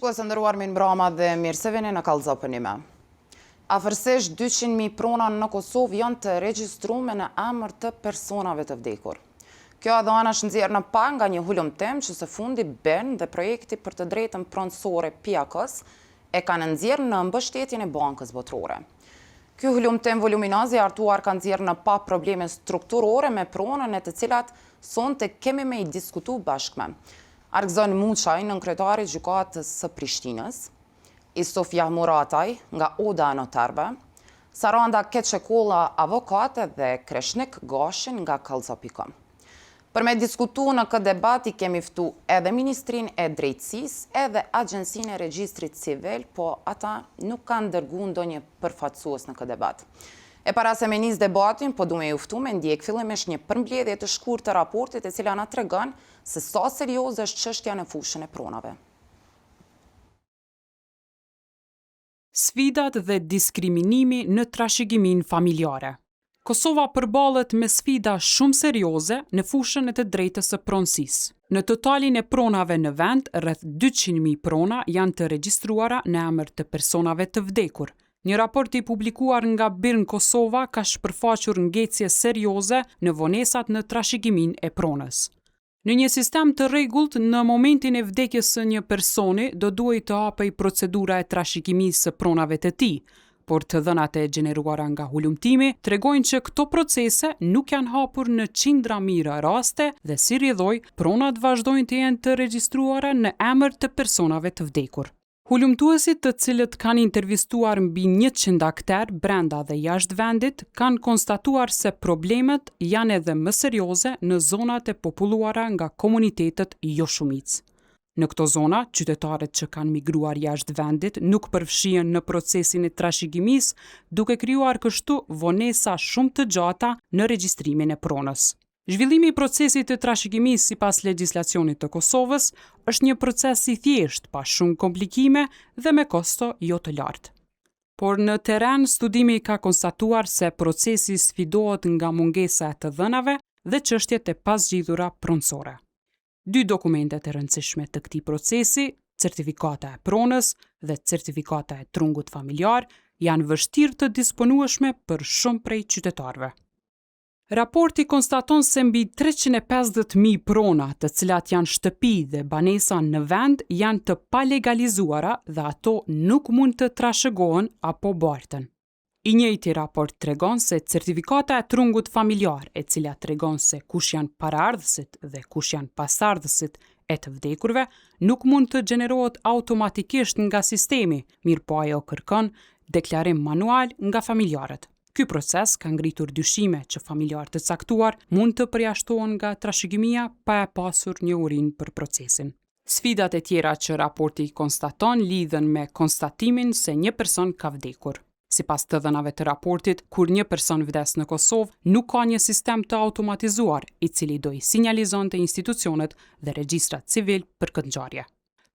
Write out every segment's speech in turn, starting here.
Shikues të nderuar, mirë mbrëma dhe mirë se vini në Kallëzo për një me. Afërsisht 200.000 prona në Kosovë janë të regjistruar në emër të personave të vdekur. Kjo adhana është nxjerrë në pa nga një hulumtim që së fundi BEN dhe projekti për të drejtën pronësore PIAK-s e kanë nxjerrë në mbështetjen e Bankës Botërore. Ky hulumtim voluminoz i artuar ka nxjerrë në pa probleme strukturore me pronën e të cilat sonte kemi me i diskutu bashkë me Argzon Muçaj, nënkryetari i gjykatës së Prishtinës, Isofia Murataj nga Oda e Notarëve, Saranda Keçekolla avokate dhe Kreshnik Gashin nga Kallëzo.com. Për me diskutu në këtë debat i kemi ftu edhe Ministrinë e Drejtësisë edhe Agjencinë e Regjistrit Civil, po ata nuk kanë dërguar ndonjë përfaqësues në këtë debat. E para se me nis debatin, po du me ju ftu me ndjek fillimisht një përmbledhje të shkurtë të raportit e cila na tregon se sa serioze është çështja në fushën e pronave. Sfidat dhe diskriminimi në trashëgiminë familjare. Kosova përballet me sfida shumë serioze në fushën e të drejtës së pronësisë. Në totalin e pronave në vend, rreth 200.000 prona janë të regjistruara në emër të personave të vdekur. Një raport i publikuar nga BIRN Kosova ka shpërfaqur ngecje serioze në vonesat në trashëgiminë e pronës. Në një sistem të rregullt, në momentin e vdekjes së një personi, do duhet të hapej procedura e trashëgimisë së pronave të tij, por të dhënat e gjeneruara nga hulumtimi tregojnë që këto procese nuk janë hapur në qindra mijëra raste dhe si rrjedhoj, pronat vazhdojnë të jenë të regjistruara në emër të personave të vdekur. Hulumtuesit, të cilët kanë intervistuar mbi 100 akter brenda dhe jashtë vendit, kanë konstatuar se problemet janë edhe më serioze në zonat e populluara nga komunitetet jo shumicë. Në këto zona, qytetarët që kanë migruar jashtë vendit nuk përfshihen në procesin e trashëgimisë, duke krijuar kështu vonesa shumë të gjata në regjistrimin e pronës. Zhvillimi i procesit të trashëgimisë sipas legjislacionit të Kosovës është një proces i thjeshtë, pa shumë komplikime dhe me kosto jo të lartë. Por në terren, studimi ka konstatuar se procesi sfidohet nga mungesa e të dhënave dhe çështjet e pazgjidhura pronësore. 2 dokumentet e rëndësishme të këtij procesi, certifikata e pronës dhe certifikata e trungut familjar, janë vështirë të disponueshme për shumë prej qytetarëve. Raporti konstaton se mbi 350.000 prona, të cilat janë shtëpi dhe banesa në vend, janë të palegalizuara dhe ato nuk mund të trashëgohen apo barten. I njëjti raport tregon se certifikata e trungut familjar, e cila tregon se kush janë paraardhësit dhe kush janë pasardhësit e të vdekurve, nuk mund të gjenerohet automatikisht nga sistemi, mirëpo ajo kërkon deklarim manual nga familjarët. Ky proces ka ngritur dyshime që familjarë të caktuar mund të përjashtohen nga trashëgimia pa e pasur një urinë për procesin. Sfidat e tjera që raporti konstaton lidhen me konstatimin se një person ka vdekur. Sipas të dhënave të raportit, kur një person vdes në Kosovë, nuk ka një sistem të automatizuar i cili do i sinjalizonte institucionet dhe regjistrat civil për këtë ngjarje.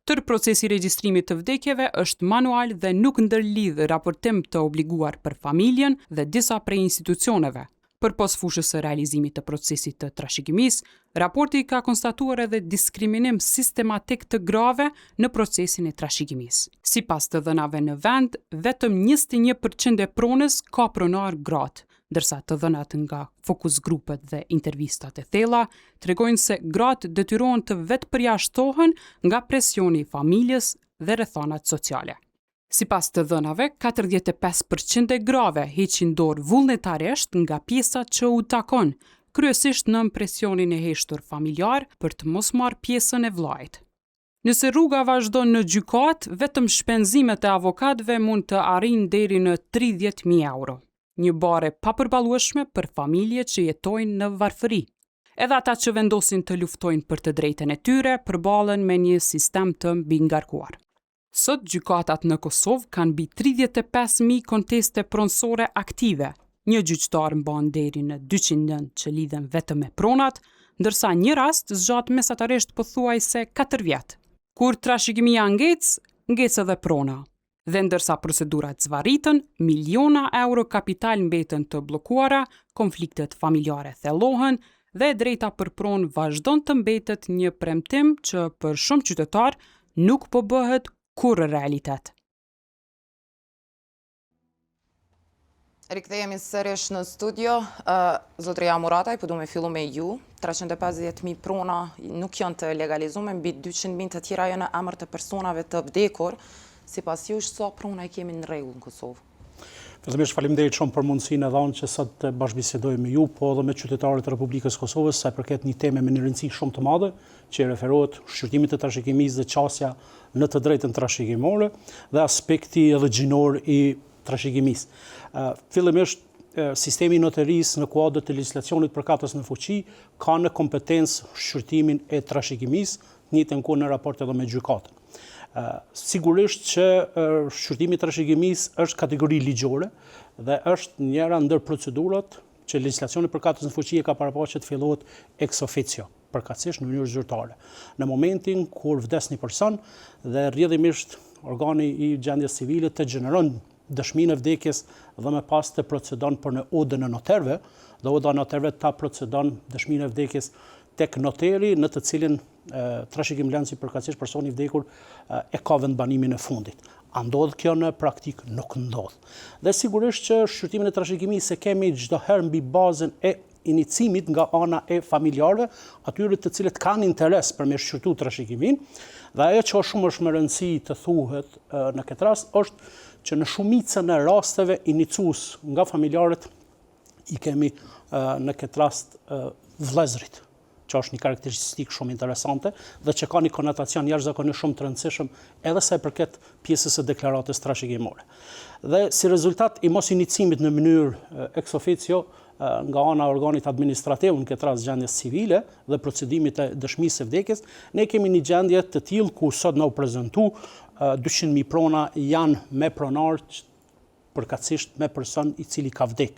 Tërë procesi i regjistrimit të vdekjeve është manual dhe nuk ndërlidh raportim të obliguar për familjen dhe disa prej institucioneve. Përpos fushës së realizimit të procesit të trashëgimisë, raporti ka konstatuar edhe diskriminim sistematik të grave në procesin e trashëgimisë. Sipas të dhënave në vend, vetëm 21% e pronës ka pronar gratë, ndërsa të dhënat nga fokus grupet dhe intervistat e thella tregojnë se gratë detyrohen të vetë përjashtohen nga presioni i familjes dhe rrethanat sociale. Sipas të dhënave, 45% e grave heqin dorë vullnetarisht nga pjesa që u takon, kryesisht nën presionin e heshtur familjar për të mos marrë pjesën e vllajt. Nëse rruga vazhdon në gjykat, vetëm shpenzimet e avokatëve mund të arrijnë deri në 30.000 euro. Një bare papërballueshme për familje që jetojnë në varfëri. Edhe ata që vendosin të luftojnë për të drejtën e tyre përballen me një sistem të mbingarkuar. Sot gjykatat në Kosovë kanë mbi 35.000 konteste pronësore aktive. Një gjyqtar mban deri në 200 që lidhen vetëm me pronat, ndërsa një rast zgjat mesatarisht pothuajse 4 vjet. Kur trashëgimia ngec edhe prona. Dhe ndërsa procedurat zvarritën, miliona euro kapital mbeten të bllokuara, konfliktet familjare thellohen dhe drejta për pronë vazhdon të mbetet një premtim që për shumë qytetar nuk po bëhet kurrë realitet. Rikthehemi sërish në studio. Zotëria Murataj, po du me fillu me ju. 350.000 prona nuk janë të legalizume, mbi 200.000 të tjera janë në emër të personave të vdekur. Sipas jush, sa prona i kemi në rregull në Kosovë? Fillimisht faleminderit shumë për mundësinë e dhënë që sot të bashkëbisedoj me ju, po edhe me qytetarët e Republikës Kosovës, sa i përket një teme me një rëndësi shumë të madhe, që referohet shqyrtimit të trashëgimisë dhe qasja në të drejtën trashëgimore dhe aspekti edhe gjinor i trashëgimisë. Fillimisht, sistemi i notarisë në kuadër të legjislacionit përkatës në fuqi ka në kompetencë shqyrtimin e trashëgimisë, në të njëjtën kohë në raport edhe me gjykatën. Sigurisht që shqyrtimi i trashëgimisë është kategori ligjore dhe është njëra ndër procedurat që legjislacioni përkatës në fuqi e ka paraparë të fillohet ex officio, përkatësisht në mënyrë zyrtare. Në momentin kur vdes një person dhe rrjedhimisht organi i gjendjes civile të gjeneron dëshminë e vdekjes dhe më pas të procedon për në odën e noterëve, dhe oda e noterëve ta procedon dëshminë e vdekjes tek noteri në të cilin trashëgimlanci përkatësisht personi i vdekur e ka vendbanimin e fundit. A ndodh kjo në praktik? Nuk ndodh. Dhe sigurisht që shqyrtimin e trashëgimisë e kemi çdo herë mbi bazën e inicimit nga ana e familjarëve, atyre të cilët kanë interes për me shqyrtu trashëgimin, dhe ajo që shumë është më rëndësi të thuhet në këtë rast është që në shumicën e rasteve inicues nga familjarët i kemi në këtë rast vëllezërit, që është një karakteristikë shumë interesante dhe që ka një konotacion jashtëzakonisht shumë të rëndësishëm edhe sa i përket pjesës së deklaratës trashëgimore. Dhe si rezultat i mos inicimit në mënyrë ex officio nga ana e organit administrativ në këtë rast gjendjes civile dhe procedimit të dëshmisë së vdekjes, ne kemi një gjendje të tillë ku sot na u prezantu 200.000 prona janë me pronar përkatësisht me person i cili ka vdek.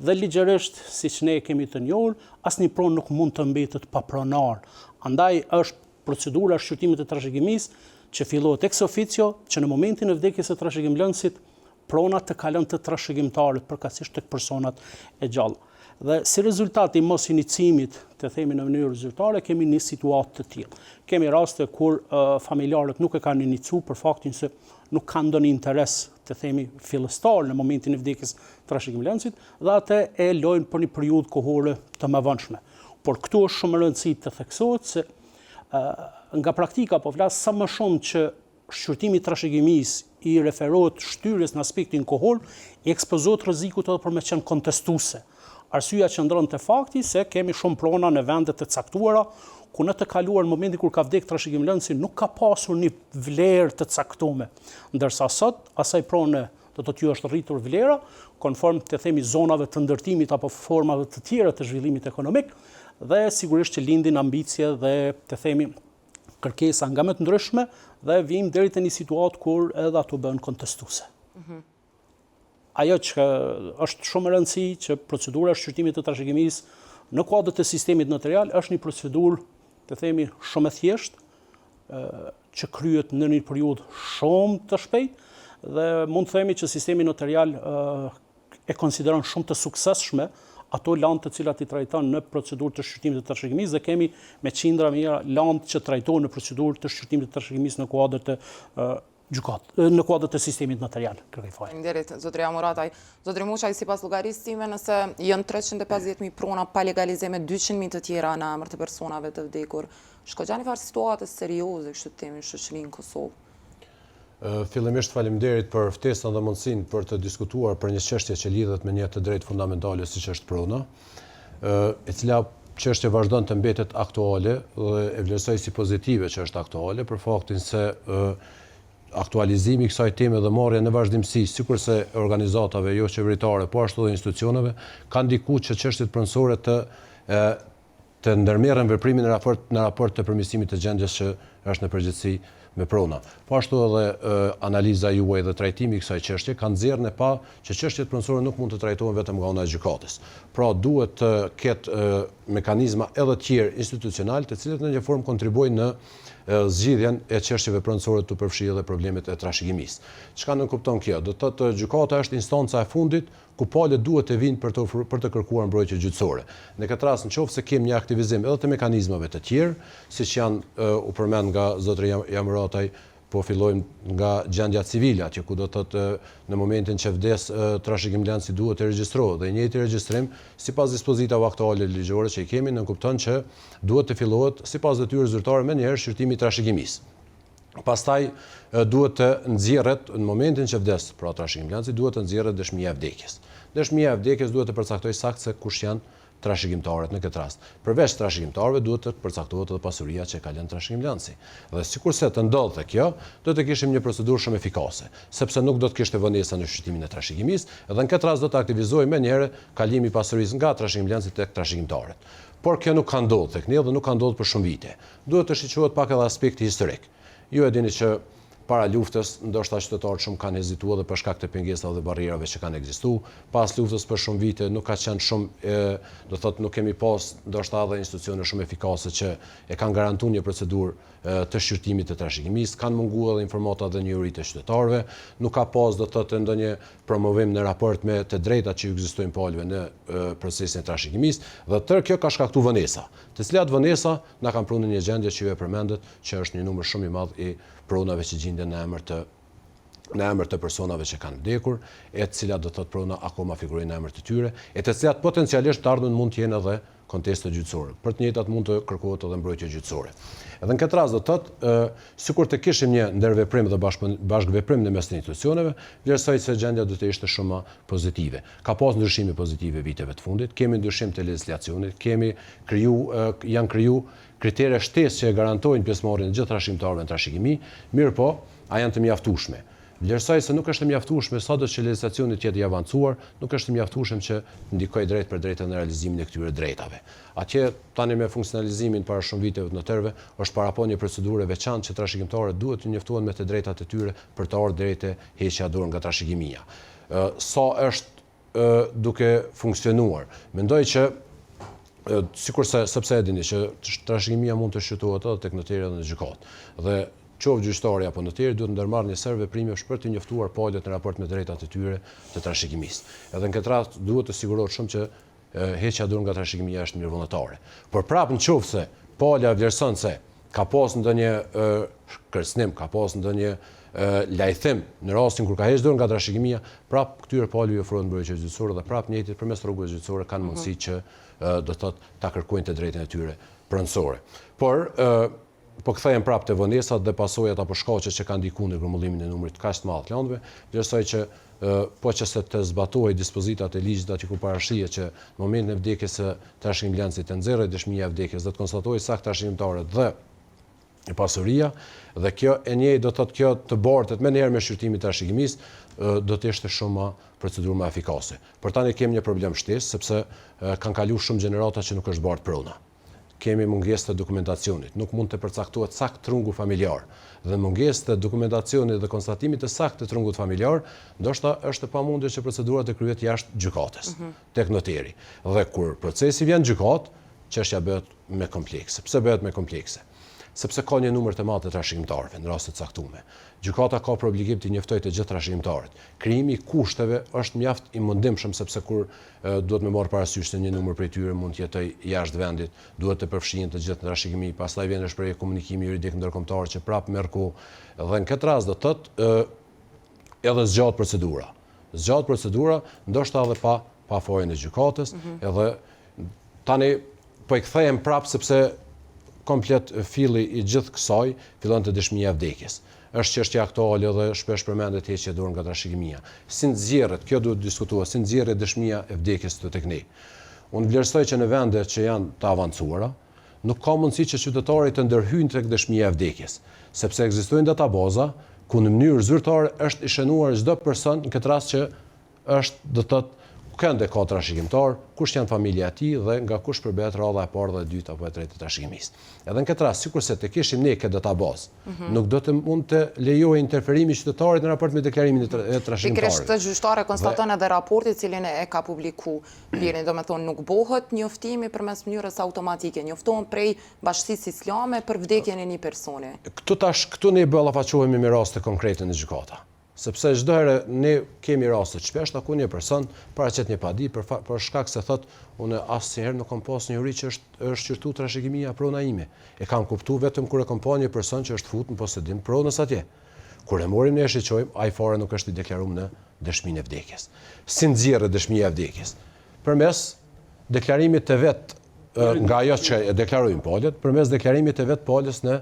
Dhe ligjërisht, siç ne kemi të njohur, asnjë pronë nuk mund të mbetet pa pronar. Andaj është procedura e shqyrtimit të trashëgimisë që fillohet ex officio, që në momentin e vdekjes së trashëgimlënësit pronat të kalojnë te trashëgimtarët përkatësisht tek personat e gjallë. Dhe si rezultat i mos inicimit, të themi në mënyrë zyrtare, kemi një situatë të tillë. Kemi raste kur familjarët nuk e kanë inicuar për faktin se nuk kanë ndonjë interes, të themi fillestar në momentin e vdekjes trashëgimlënësit, dhe atë e lojnë për një periudhë kohore të mëvonshme. Por këtu është shumë e rëndësishme të theksohet se nga praktika po flas sa më shumë që shqyrtimi i trashëgimisë i referohet shtyrjes në aspektin kohor, i ekspozohet rrezikut edhe për me qenë kontestuese. Arsyeja qëndron te fakti se kemi shumë prona në vende të caktuara, ku në të kaluar në momentin kur ka vdekur trashëgimlënësi nuk ka pasur një vlerë të caktuar, ndërsa sot asaj prone do të është rritur vlera, konform të themi zonave të ndërtimit apo formave të tjera të zhvillimit ekonomik, dhe sigurisht që lindin ambicie dhe të themi kërkesa nga më të ndryshme dhe vim deri te një situatë kur edhe ato bëhen kontestuese. Ajo që është shumë e rëndësishme që procedura e shqyrtimit të trashëgimisë në kuadër të sistemit notarial është një procedurë, të themi, shumë e thjeshtë, që kryhet në një periudhë shumë të shpejtë dhe mund të themi që sistemi notarial e konsideron shumë të suksesshme ato landë të cilat i trajton në procedurë të shqyrtimit të trashëgimisë dhe kemi me qindra mijëra landë që trajtojnë në procedurë të shqyrtimit të trashëgimisë në kuadër të në kuadër të sistemit notarial. Faleminderit, zotëria Murataj. Zotëri Muçaj, sipas llogarisë time, nëse janë 350.000 prona pa legalizim me 200.000 të tjera në emër të personave të vdekur, shkojnë një farë situate serioze kështu themi në shoqërinë Kosovë. Fillimisht faleminderit për ftesën dhe mundësinë për të diskutuar për një çështje që lidhet me një të drejtë fundamentale siç është prona, e cila çështje vazhdon të mbetet aktuale dhe e vlerësoj si pozitive që është aktuale për faktin se aktualizimi i kësaj teme dhe marrja në vazhdimsi, sikurse organizatave jo qeveritare, po ashtu dhe institucioneve, ka ndikuar që çështjet pronësore të ndërmerren veprimin në raport të përmirësimit të gjendjes që është në përgjithësi me prona. Po ashtu edhe analiza juaj dhe trajtimi i kësaj çështje kanë nxjerrë në pa që çështjet pronësore nuk mund të trajtohen vetëm nga ana e gjykatës. Pra duhet të ketë mekanizma edhe të tjerë institucional të cilët në një formë kontribuojnë në zgjidhjen e çështjeve pronësore të përfshijë edhe problemet e trashëgimisë. Çka nuk kupton kjo? Do të thotë gjykata është instanca e fundit ku palët duhet të vinë për të kërkuar mbrojtje gjyqësore. Në këtë rast, nëse kemi një aktivizim edhe të mekanizmave të tjerë, siç janë u përmend nga zotëria Murataj, po fillojmë nga gjendja civile, që ku do të thotë në momentin që vdes trashëgimlanci duhet të regjistrojë dhe njëjti regjistrim sipas dispozitave aktuale ligjore që i kemi në kupton që duhet të fillohet sipas detyrës zyrtare më njëherë shqyrtimi i trashëgimisë. Pastaj duhet të nxjerret në momentin që vdes pra trashëgimlanci duhet të nxjerret dëshmia e vdekjes. Dëshmia e vdekjes duhet të përcaktojë saktë se kush janë trashëgimtarët në këtë rast. Përveç trashëgimtarëve duhet të përcaktohet edhe pasuria që ka lënë trashëgimlanci. Dhe sikurse të ndodhte kjo, do të kishim një procedurë shumë efikase, sepse nuk do të kishte vonesa në shqyrtimin e trashëgimisë, dhe në këtë rast do të aktivizohej më njëherë kalimi i pasurisë nga trashëgimlanci tek trashëgimtarët. Por kjo nuk ka ndodhur tek ne dhe nuk ka ndodhur për shumë vite. Duhet të shiqohet pak edhe aspekti historik. Ju e dini që para luftës, ndoshta qytetarët shumë kanë hezituar dhe për shkak të pengesave dhe barrierave që kanë ekzistuar. Pas luftës për shumë vite nuk ka qenë shumë, do thotë nuk kemi pas ndoshta edhe institucione shumë efikase që e kanë garantuar një procedurë të shqyrtimit të trashëgimisë, kanë munguar edhe informata dhe njohuritë e qytetarëve, nuk ka pas do thotë ndonjë promovim në raport me të drejtat që ekzistojnë palëve në procesin e trashëgimisë, dhe tërë kjo ka shkaktuar vonesa, të cilat vonesa na kanë prunë një gjendje që ju e përmendet, që është një numër shumë i madh i pronave që gjenden në emër të personave që kanë vdekur, e të cilat do të thotë prona akoma figurojnë në emër të tyre, e të cilat potencialisht të ardhmen mund të jenë edhe konteste gjyqësore. Për të njëjtat mund të kërkohet edhe mbrojtje gjyqësore. Edhe në këtë rast do të thotë, sikur të kishim një ndërveprim dhe bashkëveprim në mes të institucioneve, vlerësoj se gjendja do të ishte shumë pozitive. Ka pas ndryshime pozitive viteve të fundit, kemi ndryshim të legjislacionit, janë kriju kritere shtesë që e garantojnë pjesëmarrjen e gjithë trashëgimtarëve në trashëgimi, mirë po, a janë të mjaftueshme. Vlerësoj se nuk është mjaftueshme sado që legjislacioni të jetë i avancuar, nuk është mjaftueshëm që ndikojë drejt për drejtë në realizimin e këtyre drejtave. Atje tani me funksionalizimin para shumë viteve të noterëve është parapo një procedurë e veçantë që trashëgimtarët duhet të njoftohen me të drejtat e tyre për të ardhur drejt e heqja dorë nga trashëgimia. Sa është duke funksionuar. Mendoj që sikurse sepse e dini që trashëgimia mund të shqyrtohet edhe tek noteri dhe në gjykatë. Dhe qoftë gjyqtari apo noteri duhet ndërmarrë një serë veprimesh për të njoftuar palët në raport me drejtat e tyre të trashëgimisë. Edhe në këtë rast duhet të sigurohet shumë që heqja dorë nga trashëgimia është mirëvullnetare. Por prapë nëse pala vlerëson se ka pas ndonjë kërcënim, ka pas ndonjë lajthim në rastin kur ka hequr dorë nga trashëgimia, prapë këtyre palëve i ofrohet mbrojtje gjyqësore dhe prapë njëjtit përmes rrugëve gjyqësore kanë mundësi që do thotë ta kërkojnë të drejtën e tyre pronësore. Por po kthehem prapë te vonesat dhe pasojat apo shkaqet që kanë ndikuar në grumbullimin e numrit kaq të madh të landëve, vlerësoj që po që se të zbatohej dispozitat e ligjit aty ku parashihet që në momentin e vdekjes së trashëgimlancit të nxjerrë dëshmia e vdekjes, do të konstatohej saktë trashëgimtarët dhe pasuria, dhe kjo e njëjtë do thotë kjo të bartet më njëherë me shqyrtimin e trashëgimisë do të ishte shumë procedurë më efikase. Por tani kemi një problem shtesë sepse kanë kaluar shumë gjenerata që nuk është bart prona. Kemi mungesë të dokumentacionit, nuk mund të përcaktohet saktë trungu familjar. Dhe mungesë të dokumentacionit dhe konstatimit të saktë të trungut familjar, ndoshta është e pamundur që procedura të kryhet jashtë gjykatës, tek noteri. Dhe kur procesi vjen në gjykatë, çështja bëhet më komplekse. Pse bëhet më komplekse? Sepse ka një numër të madh të trashëgimtarëve në raste të caktuara. Gjykata ka për obligim të njoftojë të gjithë trashëgimtarët. Krijimi i kushteve është mjaft i mundimshëm sepse kur duhet me marr parasysh se një numër prej tyre mund të jetojë jashtë vendit, duhet të përfshihen të gjithë në trashëgimi, pastaj vjen shprehje komunikimi juridik ndërkombëtar që prapë merr kohë. Dhe në këtë rast do thotë edhe zgjat procedura. Zgjat procedura, ndoshta edhe pa fojën e gjykatës, edhe tani po i kthehem prapë sepse komplet filli i gjithë kësaj fillon te dëshmia e vdekjes. Është çështje aktuale dhe shpesh përmendet heqja dorë nga trashëgimia. Si nxjerret, kjo duhet diskutuar, si nxjerret dëshmia e vdekjes tek ne. Unë vlerësoj që në vende që janë të avancuara, nuk ka mundësi që qytetarit të ndërhyjnë tek dëshmia e vdekjes, sepse ekzistojnë databaza ku në mënyrë zyrtare është i shënuar çdo person në këtë rast që është do të thotë kënde ka trashëgimtar, kush janë familja e tij dhe nga kush përbehet radha e parë dhe e dytë apo e tretë e trashëgimisë. Edhe në këtë rast, sikurse të kishim ne këtë databazë, nuk do të mund të lejojë interferimi i qytetarit në raport me deklarimin e trashëgimtarit. Pikërisht të gjyqtare konstaton edhe raporti i cilin e ka publiku Birin, domethënë nuk bëhet njoftimi përmes mënyrës automatike, njoftohen prej Bashkisë Islame për vdekjen e një personi. Këtu ne ballafaqohemi me raste konkrete në gjykata. Sepse çdo herë ne kemi raste të shpeshta ku një person paraqet një padi për shkak se thotë unë asnjëherë nuk kam pas një uri që është shqyrtuar trashëgimia prona ime. E kam kuptuar vetëm kur e kam pa një person që është futur në posedim pronës atje. Kur e morim ne shiqojmë, ai fare nuk është i deklaruar në dëshminë e vdekjes. Si nxjerrë dëshmia e vdekjes? Përmes deklarimit të vet nga ajo që e deklarojnë palët, përmes deklarimit të vet palës në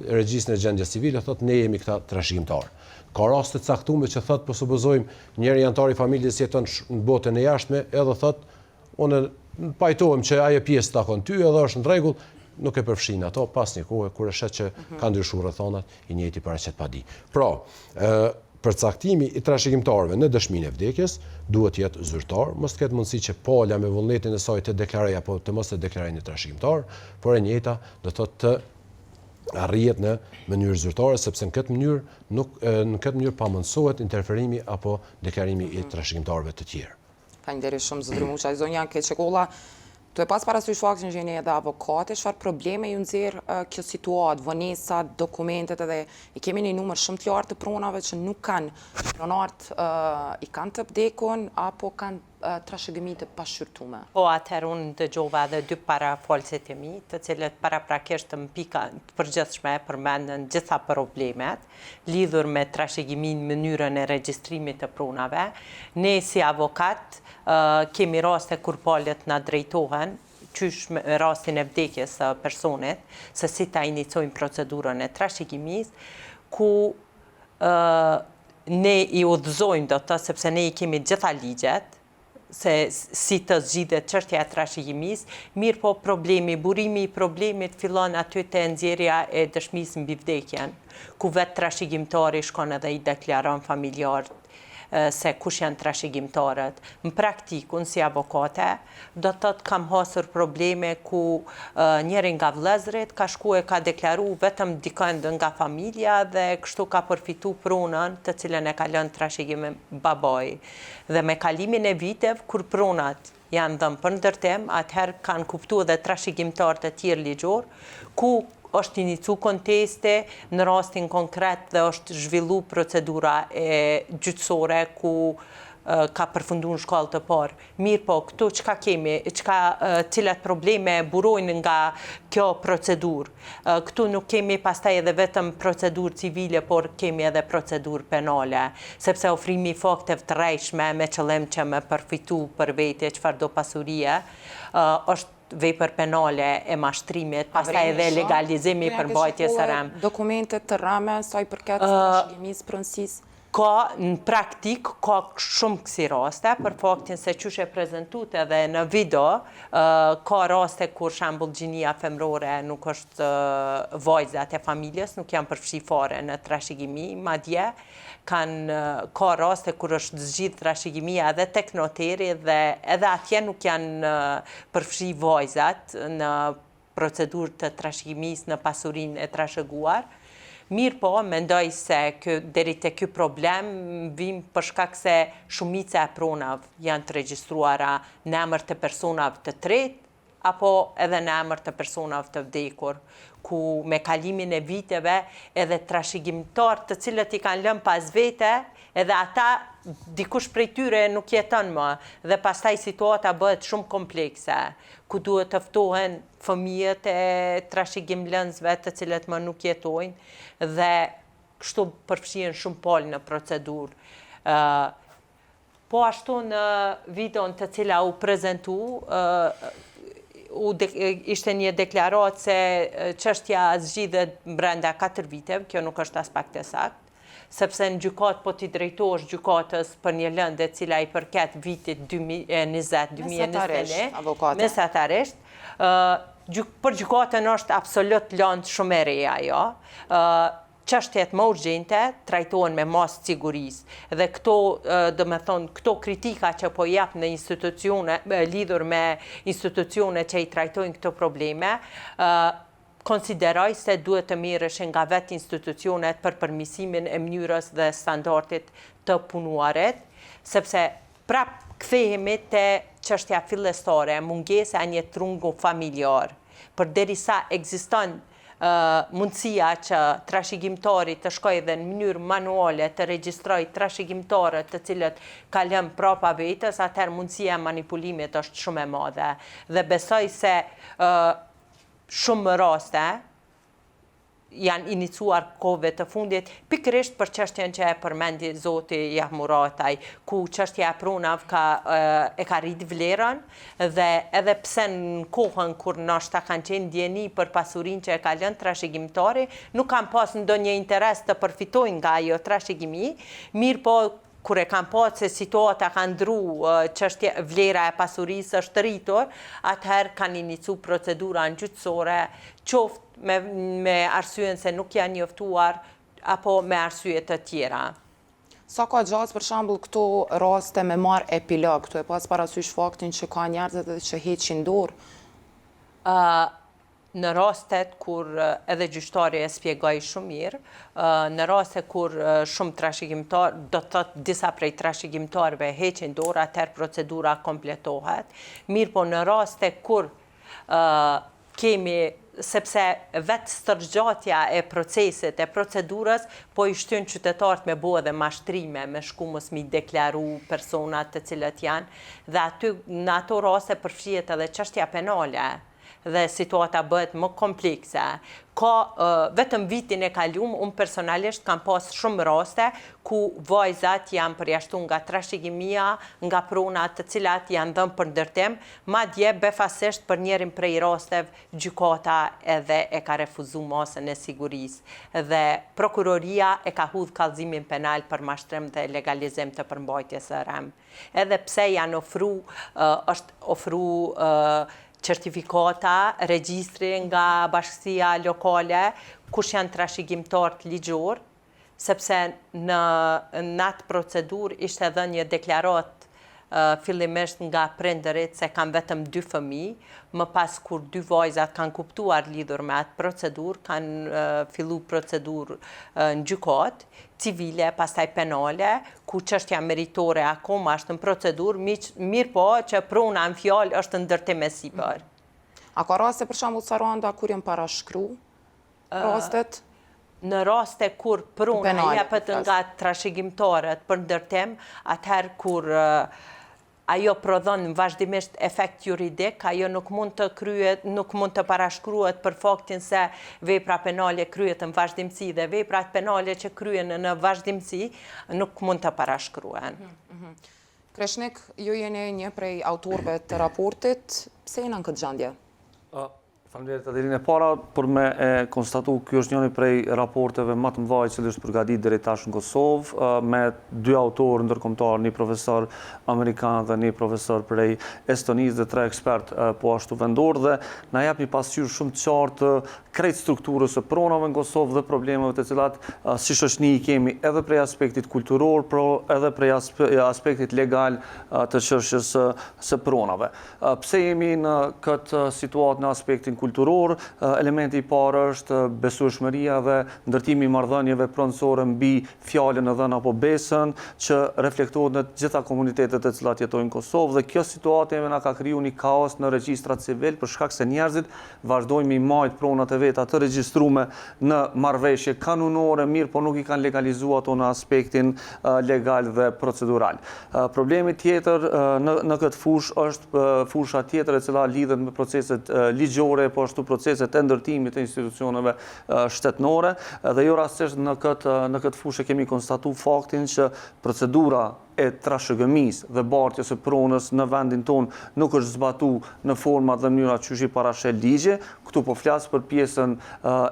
regjistrin e gjendjes civile, thotë ne jemi këta trashëgimtar. Ka raste të caktuara që thotë po supozojmë njëri antar i familjes jeton në botën e jashtme, edhe thotë unë pajtohem që ajo pjesë takon ty edhe është në rregull, nuk e përfshin ato pas një kohe kur e shet që ka ndryshuar rrethonat, i njëjti paraqet pa di. Pra, përcaktimi i trashëgimtarëve në dëshminë e vdekjes duhet të jetë zyrtar, mos ketë mundësi që pala me vullnetin e saj të deklarojë apo të mos e deklarojë një trashëgimtar, por e njëjta do thotë të arrihet në mënyrë zyrtare, sepse në këtë mënyrë pamundsohet interferimi apo deklarimi i trashëgimtarëve të tjerë. Faleminderit shumë zotëri Muçaj. Zonja Keqekulla, tu e pas parasysh faktin që jeni edhe avokate, çfarë probleme ju nxjerr kjo situatë, vonesat, dokumentet edhe i kemi një numër shumë të lartë të pronave që nuk kanë pronart i kanë të vdekun apo kanë trashëgimi të pashqyrtume. Po, atëherë unë dëgjova edhe dy parafolësit e mi, të cilët paraprakisht në pika të përgjithshme përmendën gjitha problemet lidhur me trashëgimin mënyrën e regjistrimit të pronave. Ne si avokat kemi raste kur palët na drejtohen qysh me rastin e vdekjes së personit, se si ta inicojmë procedurën e trashëgimisë, ku ne i udhëzojmë do të, sepse ne i kemi gjitha ligjet, se si të zgjidhet çështja e trashëgimisë, mirë po burimi i problemit fillon aty te nxjerrja e dëshmisë mbi vdekjen, ku vetë trashëgimtari shkon edhe i deklaron familjarët se kush janë trashëgimtarët. Në praktikë, unë si avokate, do të thotë kam hasur probleme ku njëri nga vëllezërit ka shku e ka deklaru vetëm dikënd nga familja dhe kështu ka përfitu pronën të cilën e ka lënë trashëgim babai. Dhe me kalimin e viteve, kur pronat janë dhënë për ndërtim, atëherë kanë kuptuar edhe trashëgimtarë të tjerë ligjor, ku është inicu konteste në rastin konkret dhe është zhvillu procedura gjyqësore ku ka përfundu në shkallë të parë. Mirë po, këtu çka kemi, cilat probleme burojnë nga kjo procedurë. Këtu nuk kemi pastaj edhe vetëm procedurë civile, por kemi edhe procedurë penale, sepse ofrimi i fakteve të rrejshme me qëllim që me përfitu për vete çfarëdo pasurie, është vepër penale e mashtrimit, pastaj edhe legalizimi për mbajtjes së rrem. Dokumentet të rreme sa i përket trashëgimisë pronësisë? Ka në praktik, ka shumë kësi raste, për faktin se qysh e prezentut edhe në video, ka raste kur shembull gjinia femrore nuk është vajzat e familjes, nuk janë përfshi fare në trashëgimi, madje ka raste kur është zgjidh trashëgimia edhe tek noteri dhe edhe atje nuk janë përfshi vajzat në procedurë të trashëgimisë në pasurinë e trashëguar. Mirë po, mendoj se deri te ky problem vim për shkak se shumica e pronave janë të regjistruara në emër të personave të tretë apo edhe në emër të personave të vdekur, ku me kalimin e viteve edhe trashëgimtarë të cilët i kanë lënë pas vete, edhe ata dikush prej tyre nuk jeton më dhe pastaj situata bëhet shumë komplekse, ku duhet të ftohen fëmijët e trashëgimlënësve të cilët më nuk jetojnë dhe kështu përfshihen shumë palë në procedurë. Po ashtu në videon të cila u prezentu, ishte një deklaratë se çështja zgjidhet brenda 4 viteve, kjo nuk është aspekt e saktë, sepse në gjykat po t'i drejtohesh gjykatës për një lëndë e cila i përket vitit 2020-2021, mesatarisht, për gjykatën është absolut lëndë shumë e re ajo. Çështjet më urgjente trajtohen me masë sigurisë dhe këto, do me thonë, këto kritika që po jap në institucione, lidhur me institucione që i trajtojnë këto probleme, konsideroj se duhet të mirësh nga vetë institucionet për përmirësimin e mënyrës dhe standardit të punuarit, sepse prap kthehemi te çështja fillestare, mungesa e një trungu familjar, përderisa ekziston mundësia që trashëgimtari të shkojë dhe në mënyrë manuale të regjistrojë trashëgimtarët të cilët ka lënë prapa vetes, atëherë mundësia e manipulimit është shumë e madhe. Dhe besoj se shumë raste janë inicuar kohëve të fundit, pikërisht për çështjen që e përmendi zoti Jahmurataj, ku çështja e pronave e ka rrit vlerën dhe edhe pse në kohën kur ndoshta kanë qenë ndjeni për pasurinë që e ka lënë trashëgimtari, nuk kanë pas ndonjë interes të përfitojnë nga ajo trashëgimi, mirë po kur e kanë pasur se situata ka ndru, çështja vlera e pasurisë është rritur, atëherë kanë inicu procedura gjyqësore, qoftë me arsyen se nuk janë njoftuar apo me arsye të tjera. Sa ka gjatë për shembull këto raste me marr epilog, këtu e pas parasysh faktin që ka njerëzit edhe që heqin dorë? Në rastet kur edhe gjyqtari e spjegoi shumë mirë, në raste kur shumë trashëgimtar, do të thotë disa prej trashëgimtarëve heqin dorë, atëherë procedura kompletohet. Mirë po në raste kur kemi, sepse vetë stërgjatja e procesit, e procedurës, po i shtyn qytetarët me bo edhe mashtrime, me shkumës mi deklaru personat të cilët janë, dhe aty në ato raste përfshihet edhe çështja penale, dhe situata bëhet më komplekse. Vetëm vitin e kaluar, unë personalisht kam pas shumë raste ku vajzat janë përjashtuar nga trashëgimia, nga prona të cilat janë dhënë për ndërtim, madje befasisht për njërin prej rasteve gjykata edhe e ka refuzuar masën e sigurisë dhe prokuroria e ka hudh kallëzimin penal për mashtrim dhe legalizim të përmbajtjes së rrem. Edhe pse janë ofru certifikata, regjistri nga bashkësia lokale, kush janë trashëgimtarët ligjor, sepse në atë procedurë ishte dhënë një deklarat fillimisht nga prindërit se kanë vetëm 2 fëmijë, më pas kur 2 vajzat kanë kuptuar lidhur me atë procedurë, kanë fillu procedurë në gjykat, civile, pastaj penale, ku çështja meritore akoma është në procedurë, mirë po që prona në fjalë është në ndërtim e sipër. A ka raste për shembull Saranda kur janë parashkru rastet? Në raste kur prona jepet nga trashëgimtarët për ndërtim, atëherë kur ajo prodhon vazhdimisht efekt juridik, ajo nuk mund të kryet, nuk mund të parashkruhet për faktin se vepra penale kryet në vazhdimsi dhe veprat penale që kryen në vazhdimsi nuk mund të parashkruhen. Kreshnik, ju jeni një prej autorëve të raportit, pse jeni në këtë gjendje? Faleminderit Adelina. Para për me konstatu, ky është njëri prej raporteve më të mëdha që është përgatitur deri tash në Kosovë, me 2 autorë ndërkombëtar, një profesor amerikan dhe një profesor prej Estonisë dhe 3 ekspert po ashtu vendor, dhe na jep një pasqyrë shumë të qartë krejt strukturës së pronave në Kosovë dhe problemeve të cilat si shoqëni i kemi edhe prej aspektit kulturor, por edhe prej aspektit legal të çështjes së pronave. Pse jemi në këtë situatë në aspektin kulturor, elementi i parë është besueshmëria dhe ndërtimi i marrëdhënieve pronësore mbi fjalën e dhënë apo besën, që reflektohet në të gjitha komunitetet të cilat jetojnë në Kosovë, dhe kjo situatë na ka krijuar një kaos në regjistrat civil për shkak se njerëzit vazhdojnë me marrë pronat e veta të regjistruar në marrëveshje kanunore, mirë po nuk i kanë legalizuar ato në aspektin legal dhe procedural. Problemi tjetër në këtë fushë është fusha tjetër e cila lidhet me proceset ligjore, po ashtu proceset e ndërtimit të institucioneve shtetënore, dhe jo rastësisht në këtë fushë kemi konstatuar faktin që procedura e trashëgimisë dhe bartjes së pronës në vendin tonë nuk është zbatuar në forma dhe mënyra që i parashel ligje. Këtu po flas për pjesën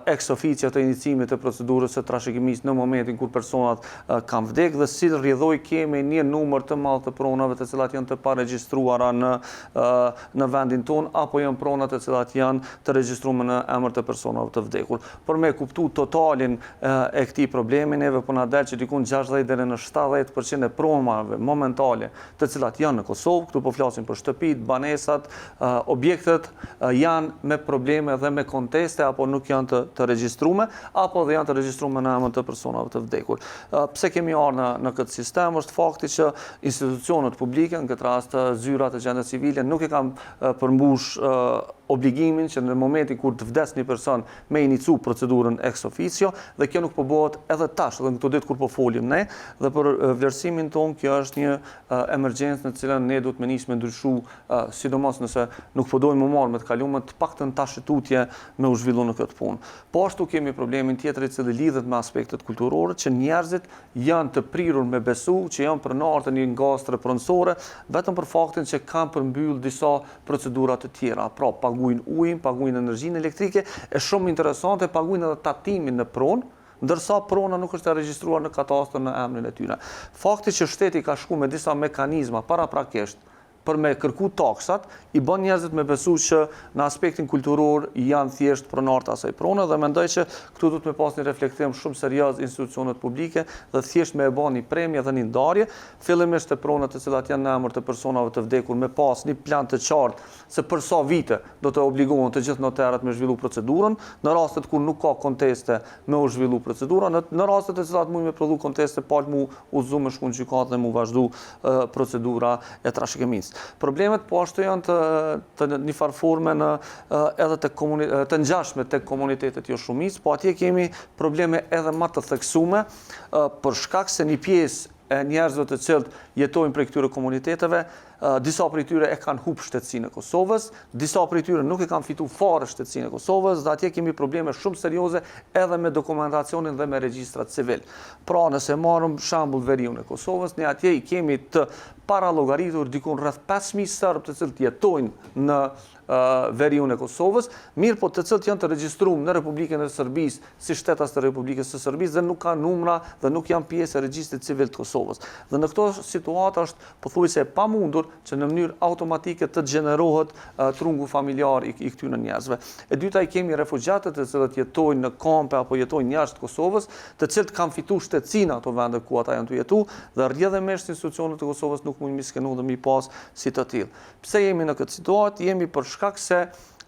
ex officio të iniciimit të procedurës së trashëgimisë në momentin kur personat kanë vdekur, dhe si rrjedhoj kemi një numër të madh të pronave të cilat janë të paregjistruara në vendin tonë, apo janë prona të cilat janë të regjistruara në emër të personave të vdekur. Për me kuptu totalin e këtij problemi, neve po na del që diku 60 deri në 70% e pronave momentale të cilat janë në Kosovë, këtu po flasim për shtëpitë, banesat, objektet, janë me probleme dhe me konteste, apo nuk janë të regjistruar, apo dhe janë të regjistruar në emër të personave të vdekur. Pse kemi ardhur në këtë sistem është fakti që institucionet publike, në këtë rast zyrat e gjendjes civile, nuk e kanë përmbush obligimin që në momentin kur të vdes një person me inicu procedurën ex officio, dhe kjo nuk po bëhet edhe tash, edhe në këto ditë kur po folim ne, dhe për vlerësimin tonë kjo është një emergjencë në cilën ne duhet me nisë me ndryshu, sidomos nëse nuk po dojmë më marrë me të kaluar të paktën tash tutje me u zhvillu në këtë punë. Po ashtu kemi problemin tjetër i cili lidhet me aspektet kulturore, që njerëzit janë të prirur me besu që janë pronarë të një ngastre pronësore, vetëm për faktin që kanë përmbyll disa procedura të tjera. Pra, paguajnë ujin, paguajnë energjinë elektrike, e shumë interesante, paguajnë edhe tatimin në pronë, ndërsa prona nuk është e regjistruar në katastër në emrin e tyre. Fakti që shteti ka shku me disa mekanizma paraprakisht për me kërku taksat, i bën njerëzit me besu që në aspektin kulturor janë thjesht pronartë asaj prone, dhe mendoj që këtu duhet me pas një reflektim shumë serioz institucionet publike dhe thjesht me e bën një premje dhe një ndarje, fillimisht të pronat të cilat janë në emër të personave të vdekur me pas një plan të qartë se për sa vite do të obligohen të gjithë notarët me zhvillu procedurën, në rastet kur nuk ka konteste me u zhvillu procedura, në rastet të cilat mund me prodhu konteste palë mu udhëzu me shku në gjykatë dhe mu vazhdu procedura e trashëgimisë. Problemet po ashtu janë të një farë forme edhe të ngjashme tek komunitetet jo shumicë, po atje kemi probleme edhe më të theksume për shkak se një pjesë e njerëzve të cilët jetojnë prej këtyre komuniteteve, disa prej tyre e kanë humbur shtetësinë e Kosovës, disa prej tyre nuk e kanë fituar fare shtetësinë e Kosovës, dhe atje kemi probleme shumë serioze edhe me dokumentacionin dhe me regjistrat civil. Pra, nëse marrim shembull veriun e Kosovës, ne atje i kemi të paralogaritur dikun rreth 5.000 serb të cilët jetojnë në veriun e Kosovës, mirë po të cilët janë të regjistruar në Republikën e Serbisë si shtetas të Republikës së Serbisë dhe nuk kanë numra dhe nuk janë pjesë e regjistrit civil të Kosovës. Dhe në këto situata është pothuajse e pamundur që në mënyrë automatike të gjenerohet trungu familjar i këtyre njerëzve. E dyta, i kemi refugjatët të cilët jetojnë në kampe apo jetojnë jashtë Kosovës, të cilët kanë fituar shtetësinë ato vende ku ata janë të jetu, dhe rrjedhëmisht institucionet e Kosovës nuk mundin mi skenu dhe mi pas si të tillë. Pse jemi në këtë situatë? Jemi për shkak se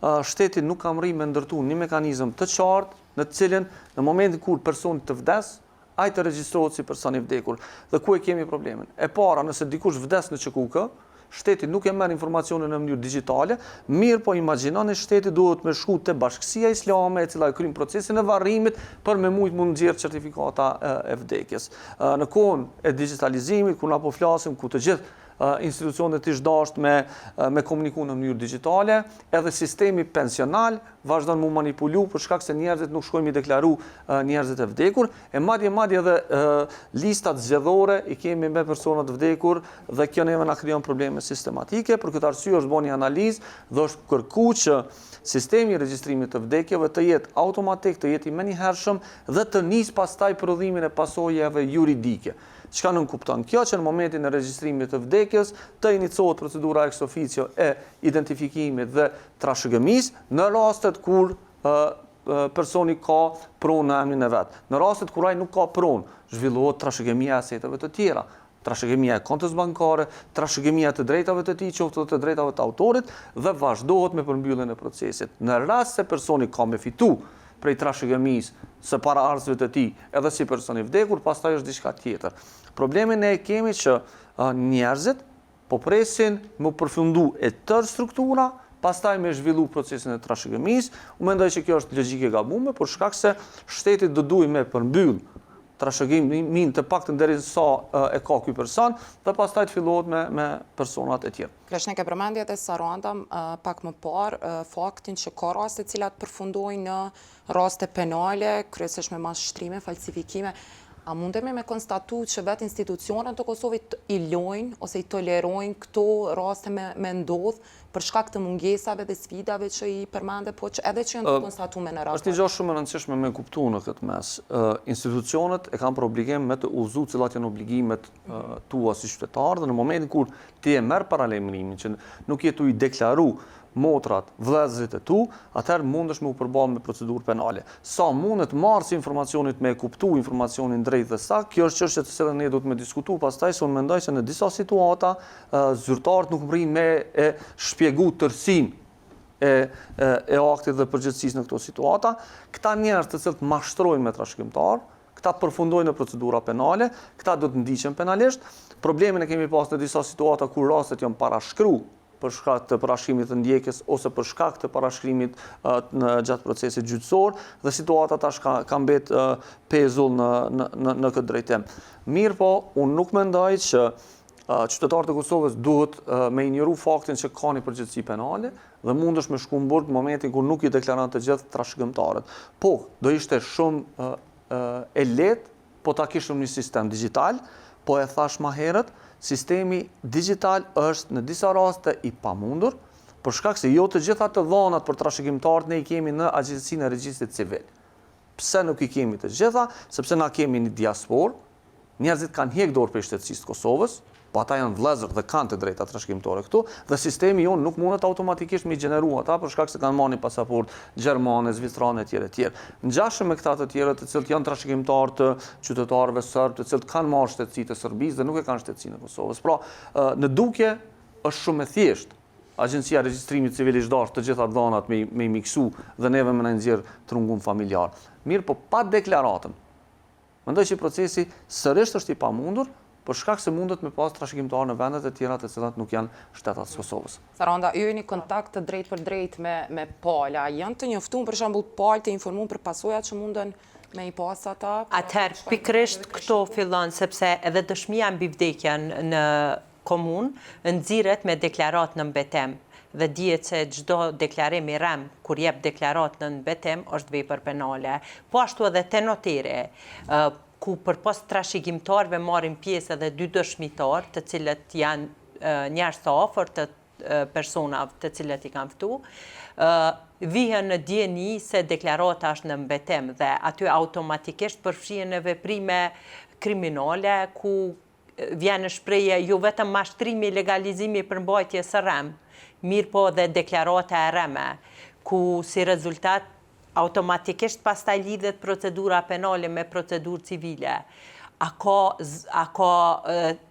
shteti nuk ka mri me ndërtu një mekanizëm të qartë në cilin në momentin kur personi të vdes, ai të regjistrohet si person i vdekur. Dhe ku e kemi problemin? E para, nëse dikush vdes në QKK, shteti nuk e merr informacionin në mënyrë digjitale, mirë po imagjinoni shteti duhet me shku te Bashkësia Islame, e cila e kryen procesin e varrimit për me mujt mund nxjerr certifikata e vdekjes. Në kohën e digitalizimit, ku na po flasim, ku të gjithë institucionet ish dasht me komuniku në mënyrë digjitale, edhe sistemi pensional vazhdon mu manipulu për shkak se njerëzit nuk shkojnë mi deklaru njerëzit e vdekur, e madje edhe listat zgjedhore i kemi me personat vdekur, dhe kjo neve na krijon probleme sistematike. Për këtë arsye është bën një analizë dhe është kërkuar që sistemi i regjistrimit të vdekjeve të jetë automatik, të jetë i menjëhershëm dhe të nisë pastaj prodhimin e pasojave juridike. Çka nuk kupton kjo? Që në momentin e regjistrimit të vdekjes të iniciohet procedura ex officio e identifikimit dhe trashëgimisë në rastet kur personi ka pronë në emrin e vet. Në rastet kur ai nuk ka pronë, zhvillohet trashëgimia e aseteve të tjera, trashëgimia e kontës bankare, trashëgimia të drejtave të tij, qoftë të drejtave të autorit, dhe vazhdohet me përmbylljen e procesit. Në rast se personi ka me fitu prej trashëgimisë së para ardhësve të tij, edhe si person i vdekur, pastaj është diçka tjetër. Problemin ne e kemi që njerëzit po presin me përfundu e tërë struktura, pastaj me zhvillu procesin e trashëgimisë. Unë mendoj që kjo është logjike e gabuar, por shkak se shteti do duhet me përmbyll trashëgimin të paktën derisa e ka ky person, dhe pastaj të fillohet me personat e tjerë. Kreshnik e përmendjet e Sarandam pak më parë faktin që ka raste cilat përfundojnë në raste penale, kryesisht me mashtrime, falsifikime. A mundemi me konstatu që vetë institucionet të Kosovit i lojnë ose i tolerojnë këto raste me ndodh për shkak të mungesave dhe sfidave që i përmende, po që edhe që janë të konstatume në raport? Është një gjë shumë e rëndësishme me kuptu në këtë mes. Institucionet e kanë për obligim me të udhëzu cilat janë obligimet tua si qytetar, dhe në momentin kur ti e merr paralajmërimin që nuk je tu i deklaru motrat, vëllezërit e tu, atëherë mundesh me u përballë me procedurë penale. Sa mundet marrësi informacionit me kuptu informacionin drejt dhe sakt, kjo është çështje të cilën ne duhet me diskutu pastaj, se unë mendoj se në disa situata zyrtarët nuk mrin me e shpjegu tërësinë e aktit dhe përgjegjësisë në këto situata. Këta njerëz të cilët mashtrojnë me trashëgimtar, këta përfundojnë në procedura penale, këta do të ndiqen penalisht. Problemin e kemi pas në disa situata kur rastet janë parashkruar për shkak të parashkrimit të ndjekjes ose për shkak të parashkrimit në gjatë procesit gjyqësor dhe situata tash ka mbet pezull në këtë drejtim. Mirë po, unë nuk mendoj që qytetarët e Kosovës duhet me injoru faktin që ka një përgjegjësi penale dhe mundesh me shku në burg në momentin kur nuk i deklaron të gjithë trashëgimtarët. Po, do ishte shumë e lehtë po ta kishim një sistem digital, po e thash më herët, sistemi digital është në disa raste i pamundur, për shkak se jo të gjitha të dhonat për trashëgimtarët ne i kemi në Agjencinë e Regjistrit Civil. Pse nuk i kemi të gjitha? Sepse na kemi një diasporë, njerëzit kanë hjek dorë për shtetësisë të Kosovës, po ata janë vëllezër dhe kanë të drejta trashëgimtore këtu, dhe sistemi jonë nuk mundet automatikisht me i gjeneru ata për shkak se kanë marrë një pasaport gjermane, zvistrane etj. Ngjashëm me këta të tjerë të cilët janë trashëgimtarë të qytetarëve serb, të cilët kanë marrë shtetësi të Serbisë dhe nuk e kanë shtetësinë e Kosovës. Pra, në dukje është shumë e thjeshtë Agjencia e Regjistrimit Civil Iqdar të gjitha dhonat me i miksu dhe neve me na nxjerr trungun familjar. Mirë, po pa deklaratën. Mendoj që procesi sërish është i pamundur, për shkak se mundet me pas trashëgimtarë në vendet e tjera të cilat nuk janë shtetat të Kosovës. Saranda, ju jeni kontakt të drejt për drejt me pala. Janë të njoftuar për shembull palë të informuar për pasojat që munden me i pas ata? Atëherë, pikërisht këto fillon sepse edhe dëshmia mbi vdekjen në komunë nxirret me deklarat në mbetem. Dhe dihet se çdo deklarim i rem kur jep deklarat në mbetem është vepër penale. Po ashtu edhe te noteri, ku përpos trashëgimtarëve marrin pjesë edhe 2 dëshmitar, të cilët janë njerëz të afërt të personave të cilët i kanë ftu, vihen në dieni se deklarata është në mbetem dhe aty automatikisht përfshihen në veprime kriminale ku vjen në shprehje jo vetëm mashtrimi, legalizimi për mbajtje së rem, mirë po dhe deklarata e reme, ku si rezultat automatikisht pastaj lidhet procedura penale me procedurë civile. A ka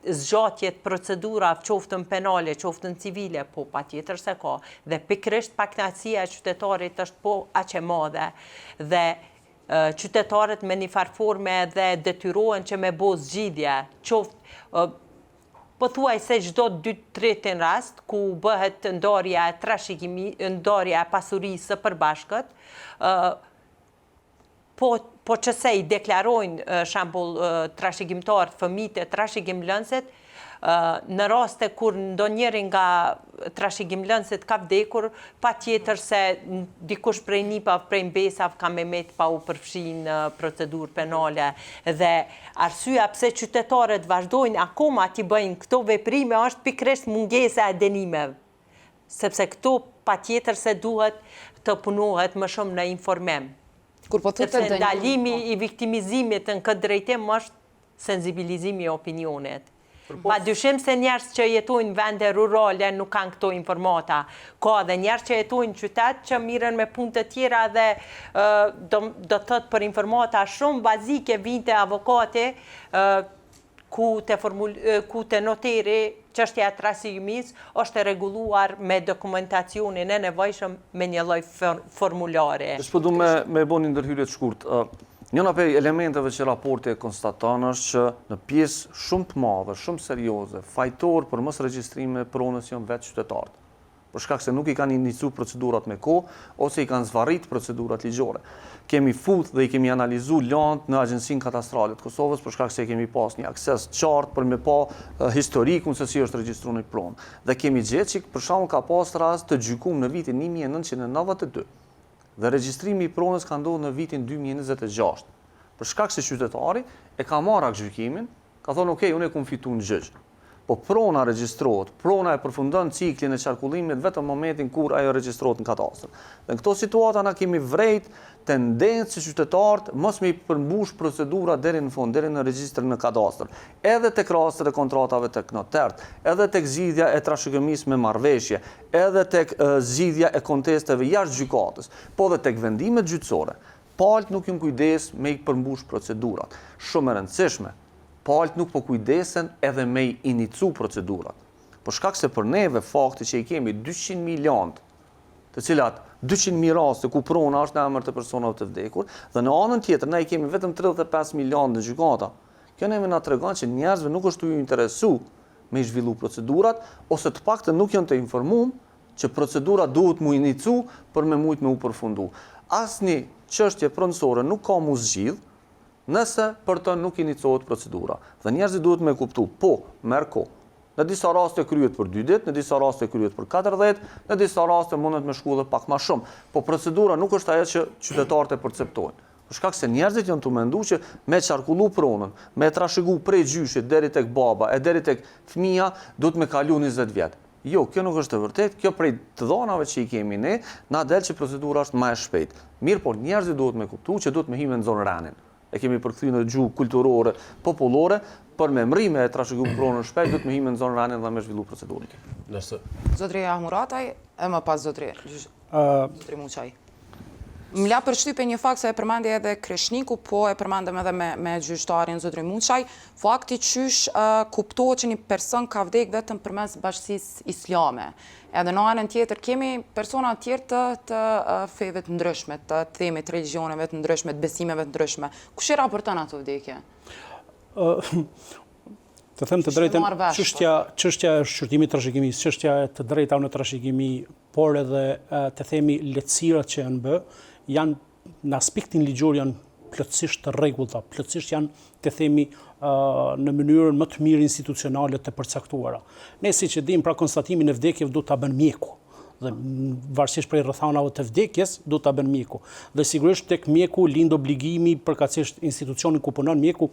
zgjatje të procedura qoftën penale, qoftën civile, po patjetër se ka. Dhe pikërisht pakënaqësia e qytetarit është po aq e madhe dhe qytetarët me një farforme dhe detyrohen që me bo zgjidhje, po thuaj se çdo 2-3 rast ku bëhet ndarja e pasurisë së përbashkët, po që se i deklarojnë shembull trashëgimtarët, fëmijët e trashëgimlënësit, në raste kur ndonjëri nga trashëgimlënësit ka vdekur, patjetër se dikush prej nipave, prej mbesave ka me met pa u përfshi në procedurë penale dhe arsyeja pse qytetarët vazhdojnë akoma t'i bëjnë këto veprime është pikërisht mungesa e dënimeve. Sepse këto patjetër se duhet të punohet më shumë në informim. Sepse ndalimi i viktimizimit në këtë drejtim është sensibilizimi i opinionit. Pa dyshim se njerëz që jetojnë në vende rurale nuk kanë këto informata. Ka dhe njerëz që jetojnë në qytet që mirën me punë të tjera dhe do të thotë për informata shumë bazike vinte avokati ku te noteri çështja e trashëgimisë është e rregulluar me dokumentacionin e nevojshëm me një lloj formulare. Po du me bën një ndërhyrje të shkurtë. Njëna prej elementeve që raporti e konstaton është që në pjesë shumë të madhe, shumë serioze, fajtor për mos regjistrime pronës janë vetë qytetarët. Për shkak se nuk i kanë iniciuar procedurat me kohë ose i kanë zvarrit procedurat ligjore. Kemi fut dhe i kemi analizuar lëndë në Agjencinë Katastrale të Kosovës për shkak se kemi pas një akses qartë për me pa historikun se si është regjistruar një pronë. Dhe kemi gjetë që për shembull ka pas rast të gjykuar në vitin 1992. Dhe regjistrimi i pronës ka ndodhur në vitin 2026. Për shkak se qytetari e ka marrë gjykimin, ka thonë okay, unë e kam fituar në gjyq. Po prona regjistrohet, prona e përfundon ciklin e qarkullimit vetëm momentin kur ajo regjistrohet në katastër. Dhe në këto situata na kemi vrejt tendencë që qytetarët mos me i përmbush procedura deri në fund, deri në regjistrin në katastër. Edhe tek rastet e kontratave tek notert, edhe tek zgjidhja e trashëgimisë me marrëveshje, edhe tek zgjidhja e kontesteve jashtë gjykatës, po edhe tek vendimet gjyqësore. Palët nuk janë kujdes me i përmbush procedurat. Shumë e rëndësishme. Palët nuk po kujdesen edhe me i inicu procedurat. Por shkak se për neve fakti që i kemi 200.000 lëndë, të cilat 200.000 raste ku prona është në emër të personave të vdekur, dhe në anën tjetër ne i kemi vetëm 35.000 lëndë në gjykata. Kjo neve na tregon që njerëzve nuk është u interesu me zhvillu procedurat, ose të paktën nuk janë të informuar që procedura duhet mu inicu për me mujt me u përfundu. Asnjë çështje pronësore nuk ka mu zgjidh nëse për të nuk inicohet procedura. Dhe njerëzit duhet me kuptu, po, merr kohë. Në disa raste kryet për 2 ditë, në disa raste kryet për 14, në disa raste mundet me shku dhe pak ma shumë. Po procedura nuk është ajo që qytetarët e perceptojnë. Për shkak se njerëzit janë të mendu që me qarkullu pronën, me trashëgu prej gjyshit deri tek baba e deri tek fëmia, duhet me kalu 20 vjet. Jo, kjo nuk është e vërtet, kjo prej të dhonave që i kemi ne, na del që procedura është më e shpejtë. Mirë, por njerëzit duhet me kuptu që duhet me hime në zonë ranin. E kemi përkthy në gjuhë kulturore, popullore, për me mrime e trashëgu pronën shpejt, duhet me hime në zonë ranin dhe me zhvillu procedurën. Zotri Ahmurataj, e më pas Zotri Muçaj. M'la përshtype një fakt se e përmendje edhe Kreshniku, po e përmendem edhe me gjyqtarin Zotri Muçaj, fakti qysh kuptohet që një person ka vdek vetëm përmes bashkësisë islame. Edhe në anën tjetër kemi persona tjerë të feve të ndryshme, të themit religioneve të ndryshme, të besimeve të ndryshme. Kush i raporton ato vdekje? Të them të drejtën, çështja e shqyrtimit trashëgimisë, çështja e të drejtave në trashëgimi, por edhe të themi lehtësirat që janë bë, janë në aspektin ligjor janë plotësisht të rregullta, plotësisht janë të themi në mënyrën më të mirë institucionale të përcaktuara. Ne siç e dimë, pra konstatimin e vdekjeve do ta bën mjeku. Dhe varësisht prej rrethanave të vdekjes do ta bën mjeku. Dhe sigurisht tek mjeku lind obligimi përkatësisht institucionin ku punon mjeku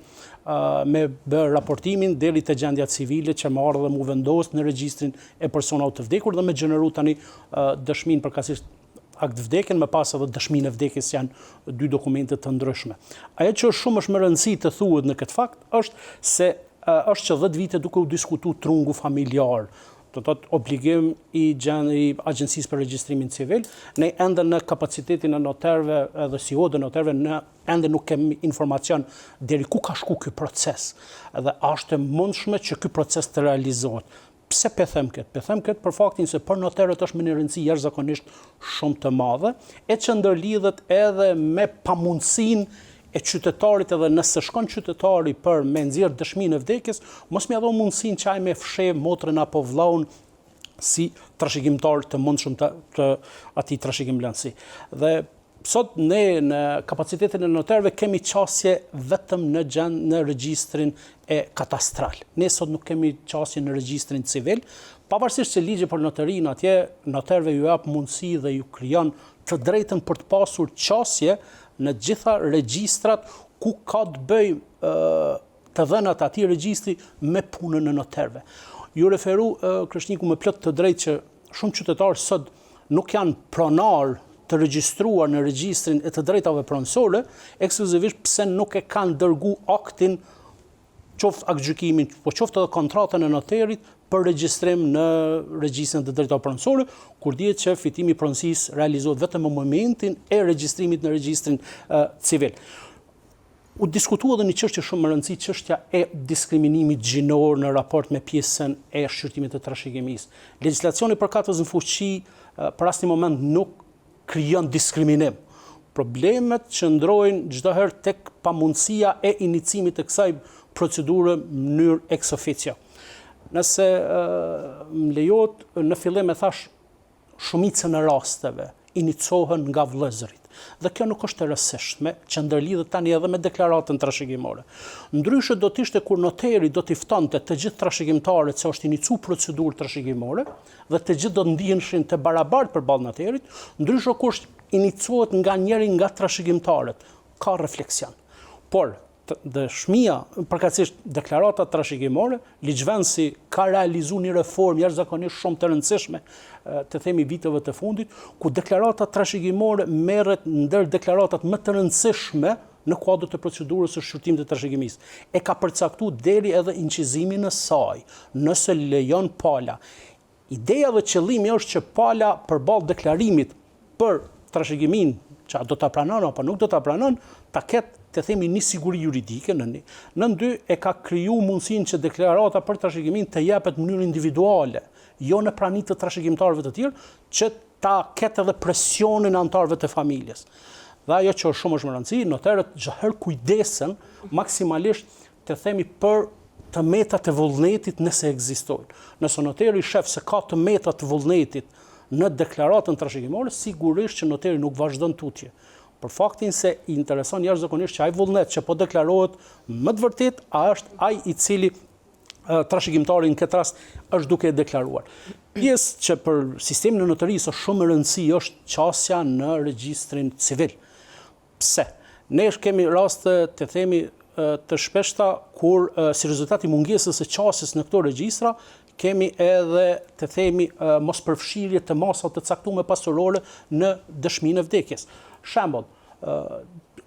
me bë raportimin deri te gjendja civile që më ardhe mu vendos në regjistrin e personave të vdekur dhe me gjeneru tani dëshminë përkatësisht akt vdekjen, me pas edhe dëshminë e vdekjes janë 2 dokumente të ndryshme. Ajo që shumë është më rëndësi të thuhet në këtë fakt është se është që 10 vite duke u diskutuar trungu familjar, do të thotë obligim i Agjencisë për Regjistrimin Civil, ne ende në kapacitetin e noterëve edhe si hodë noterëve ne ende nuk kemi informacion deri ku ka shku ky proces. Edhe është e mundshme që ky proces të realizohet. Pse pe them këtë? Pe them këtë për faktin se për noterët është me një rëndësi jashtëzakonisht shumë të madhe, e që ndërlidhet edhe me pamundësinë e qytetarit, edhe nëse shkon qytetari për me nxjerr dëshminë e vdekjes, mos më dhon mundësinë që ai me fsheh motrën apo vllaun si trashëgimtar të mundshëm të atij trashëgimlanësi. Dhe sot ne në kapacitetin e noterëve kemi qasje vetëm në regjistrin e katastral. Ne sot nuk kemi qasje në regjistrin civil, pavarësisht se ligji për noterinë atje noterëve ju jap mundësi dhe ju krijon të drejtën për të pasur qasje në gjitha regjistrat ku ka të bëjë të dhënat atij regjistri me punën e noterëve. Ju referu Kreshniku me plot të drejtë që shumë qytetarë sot nuk janë pronar të regjistruar në regjistrin e të drejtave pronësore, ekskluzivisht pse nuk e kanë dërgu aktin, qoftë aktgjykimin, po qoftë edhe kontratën e noterit për regjistrim në regjistrin e të drejtave pronësore, kur dihet që fitimi i pronësisë realizohet vetëm në momentin e regjistrimit në regjistrin civil. U diskutua edhe një çështje shumë e rëndësishme, çështja e diskriminimit gjinor në raport me pjesën e shqyrtimit të trashëgimisë. Legjislacioni përkatës në fuqi për asnjë moment nuk krijon diskriminim. Problemet qëndrojnë çdo herë tek pamundësia e inicimit të kësaj procedure në mënyrë ex officio. Nëse më lejohet, në fillim e thash, shumicën e rasteve inicohen nga vëllezërit. Dhe kjo nuk është e rëndësishme, që ndërlidhet tani edhe me deklaratën trashëgimore. Ndryshe do të ishte kur noteri do t'i ftonte të gjithë trashëgimtarët se është inicu procedurë trashëgimore dhe të gjithë do të ndiheshin të barabartë përballë noterit, ndryshe kur inicohet nga njëri nga trashëgimtarët, ka refleksion. Por dëshmia, përkatësisht deklarata trashëgimore, ligjvendësi ka realizuar një reformë jashtëzakonisht shumë të rëndësishme, të themi viteve të fundit, ku deklarata trashëgimore merret ndër deklaratat më të rëndësishme në kuadër të procedurës së shqyrtimit të trashëgimisë. E ka përcaktuar deri edhe incizimin e saj, nëse lejon pala. Ideja dhe qëllimi është që pala përballë deklarimit për trashëgimin, që do ta pranon apo nuk do ta pranon, ta ketë të themi një siguri juridike në dy e ka kriju mundësinë që deklarata për trashëgimin të jepet në mënyrë individuale, jo në prani të trashëgimtarëve të tjerë, që ta ketë edhe presionin antarëve të familjes. Dhe ajo që është shumë më rëndësishme, noterët çdo herë kujdesen maksimalisht të themi për të metat e vullnetit nëse ekzistojnë. Nëse noteri shef se ka të metat të vullnetit në deklaratën trashëgimore, sigurisht që noteri nuk vazhdon tutje. Për faktin se i intereson jashtëzakonisht që ai vullnet që po deklarohet më të vërtet, a është ai i cili trashëgimtari në këtë rast është duke deklaruar. Pjesë që për sistemin e notarisë është shumë e rëndësishme është qasja në regjistrin civil. Pse? Ne kemi raste të themi të shpeshta kur si rezultati mungesës së qasjes në këto regjistra kemi edhe të themi mos përfshirje të masa të caktuara pasurore në dëshminë e vdekjes. Shembull,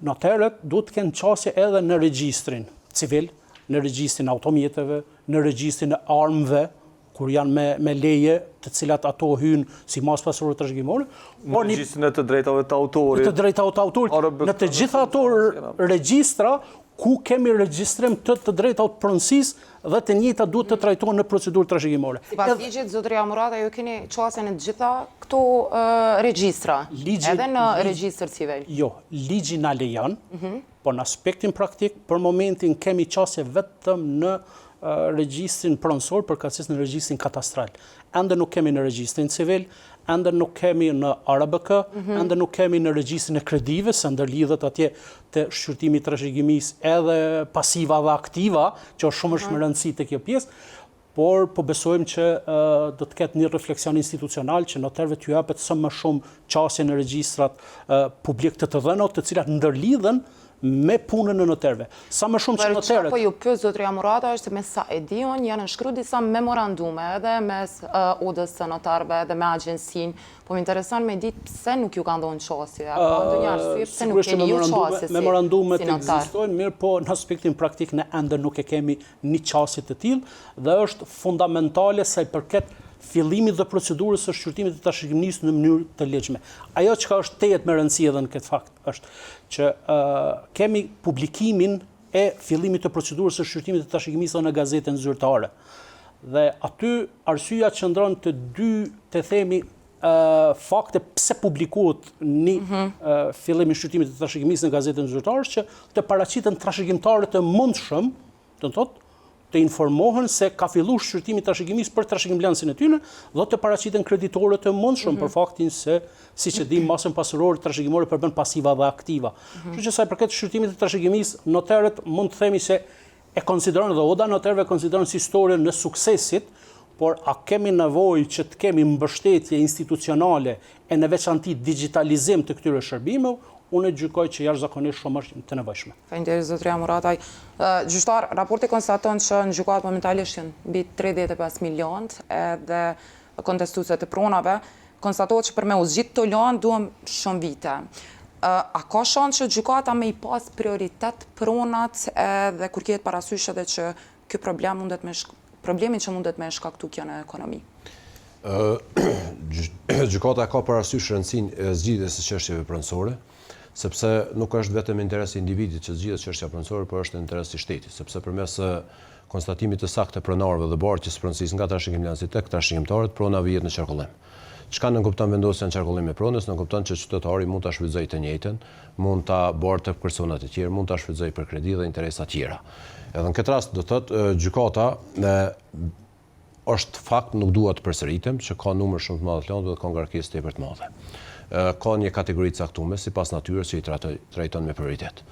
noterët duhet të kenë qasje edhe në regjistrin civil, në regjistrin automjeteve, në regjistrin e armëve, kur janë me leje, të cilat ato hynë si masë pasurore trashëgimore, Në regjistrin e të drejtave të autorit. Të drejtave të autorit, në të gjitha ato regjistra ku kemi regjistrim të drejtave të pronësisë dhe të njëjta duhet të trajtohen në procedurë trashëgimore. Sipas ligjit, zotëria Murata, ju keni qasjen e të gjitha këto regjistra, edhe në regjistër civil. Jo, ligji na lejon, po në aspektin praktik, për momentin kemi qasje vetëm në regjistrin pronësor, përkatësisht në regjistrin katastral. Ende nuk kemi në regjistrin civil, ende nuk kemi në ARBK, ende nuk kemi në regjistrin e kredive, se ndërlidhet atje të shqyrtimi trashëgimisë edhe pasiva dhe aktiva, që është shumë më rëndësi të kjo pjesë, por po besojmë që do të ketë një refleksion institucional që noterëve t'ju japet sa më shumë qasje në regjistrat publik të dhënave, të cilat ndërlidhen me punën e noterëve. Sa më shumë që noterët... Po ju pyet zotëria Murata është se me sa e diun janë shkruar disa memorandume edhe mes odës së notarëve edhe me agjensinë. Po më intereson me ditë pse nuk ju ka ndonë qasje, apo ndonjë arsye pse nuk keni ju qasje si memorandumet notar. ekzistojnë, mirë, po në aspektin praktik ne ende nuk e kemi një qasje të tillë dhe është fundamentale sa i përket fillimit dhe procedurës së shqyrtimit të trashëgimisë në mënyrë të legjshme. Ajo që është tejet me rëndësi edhe në këtë fakt është që kemi publikimin e fillimit të procedurës së shqyrtimit të trashëgimisë në gazetën zyrtare. Dhe aty arsyeja qëndron të dy, të themi, fakte pse publikohet një fillim i shqyrtimit të trashëgimisë në gazetën zyrtare që të paraqiten trashëgimtarët e mundshëm, do të thotë, të informohen se ka filluar shqyrtimi i trashëgimisë për trashëgimlancin e tyre dhe të paraqiten kreditorët e mundshëm për faktin se, siç e dim, masën pasurore trashëgimore përbën pasiva dhe aktiva. Kështu që sa i përket shqyrtimit të trashëgimisë, noterët mund të themi se e konsiderojnë dhe oda noterëve konsiderojnë si historinë në suksesit, por a kemi nevojë që të kemi mbështetje institucionale e në veçanti digitalizim të këtyre shërbimeve, unë e gjykoj që jashtëzakonisht shumë është të nevojshme. Faleminderit zotëria Murataj. Gjyqtar, raporti konstaton që në gjykatë momentalisht janë mbi 35 milionë edhe kontestuese të pronave, konstatohet që për me u zgjidh këto lëndë duhen shumë vite. A ka shans që gjykata me i pas prioritet pronat edhe kur ketë parasysh edhe që ky problemin që mundet me shkaktu kjo në ekonomi? Gjykata ka parasysh rëndësinë e zgjidhjes së çështjeve pronësore, sepse nuk është vetëm interesi i individit që zgjidhet çështja pronësore, por është interesi i shtetit, sepse përmes konstatimit të saktë të pronarëve dhe bartjes së pronësisë nga trashëgimlanci tek trashëgimtarët, prona vihet në qarkullim. Çka nënkupton vendosja në qarkullim e pronës, nënkupton që qytetari mund ta shfrytëzojë të njëjtën, mund ta bartë për persona të tjerë, mund ta shfrytëzojë për kredi dhe interesa të tjera. Edhe në këtë rast do thotë gjykata është fakt, nuk duhet të përsëritem, që ka numër shumë të madh të lëndëve dhe ka ngarkesë tepër të mëdha. Ka një kategori të caktuar sipas natyrës që i trajton me prioritet.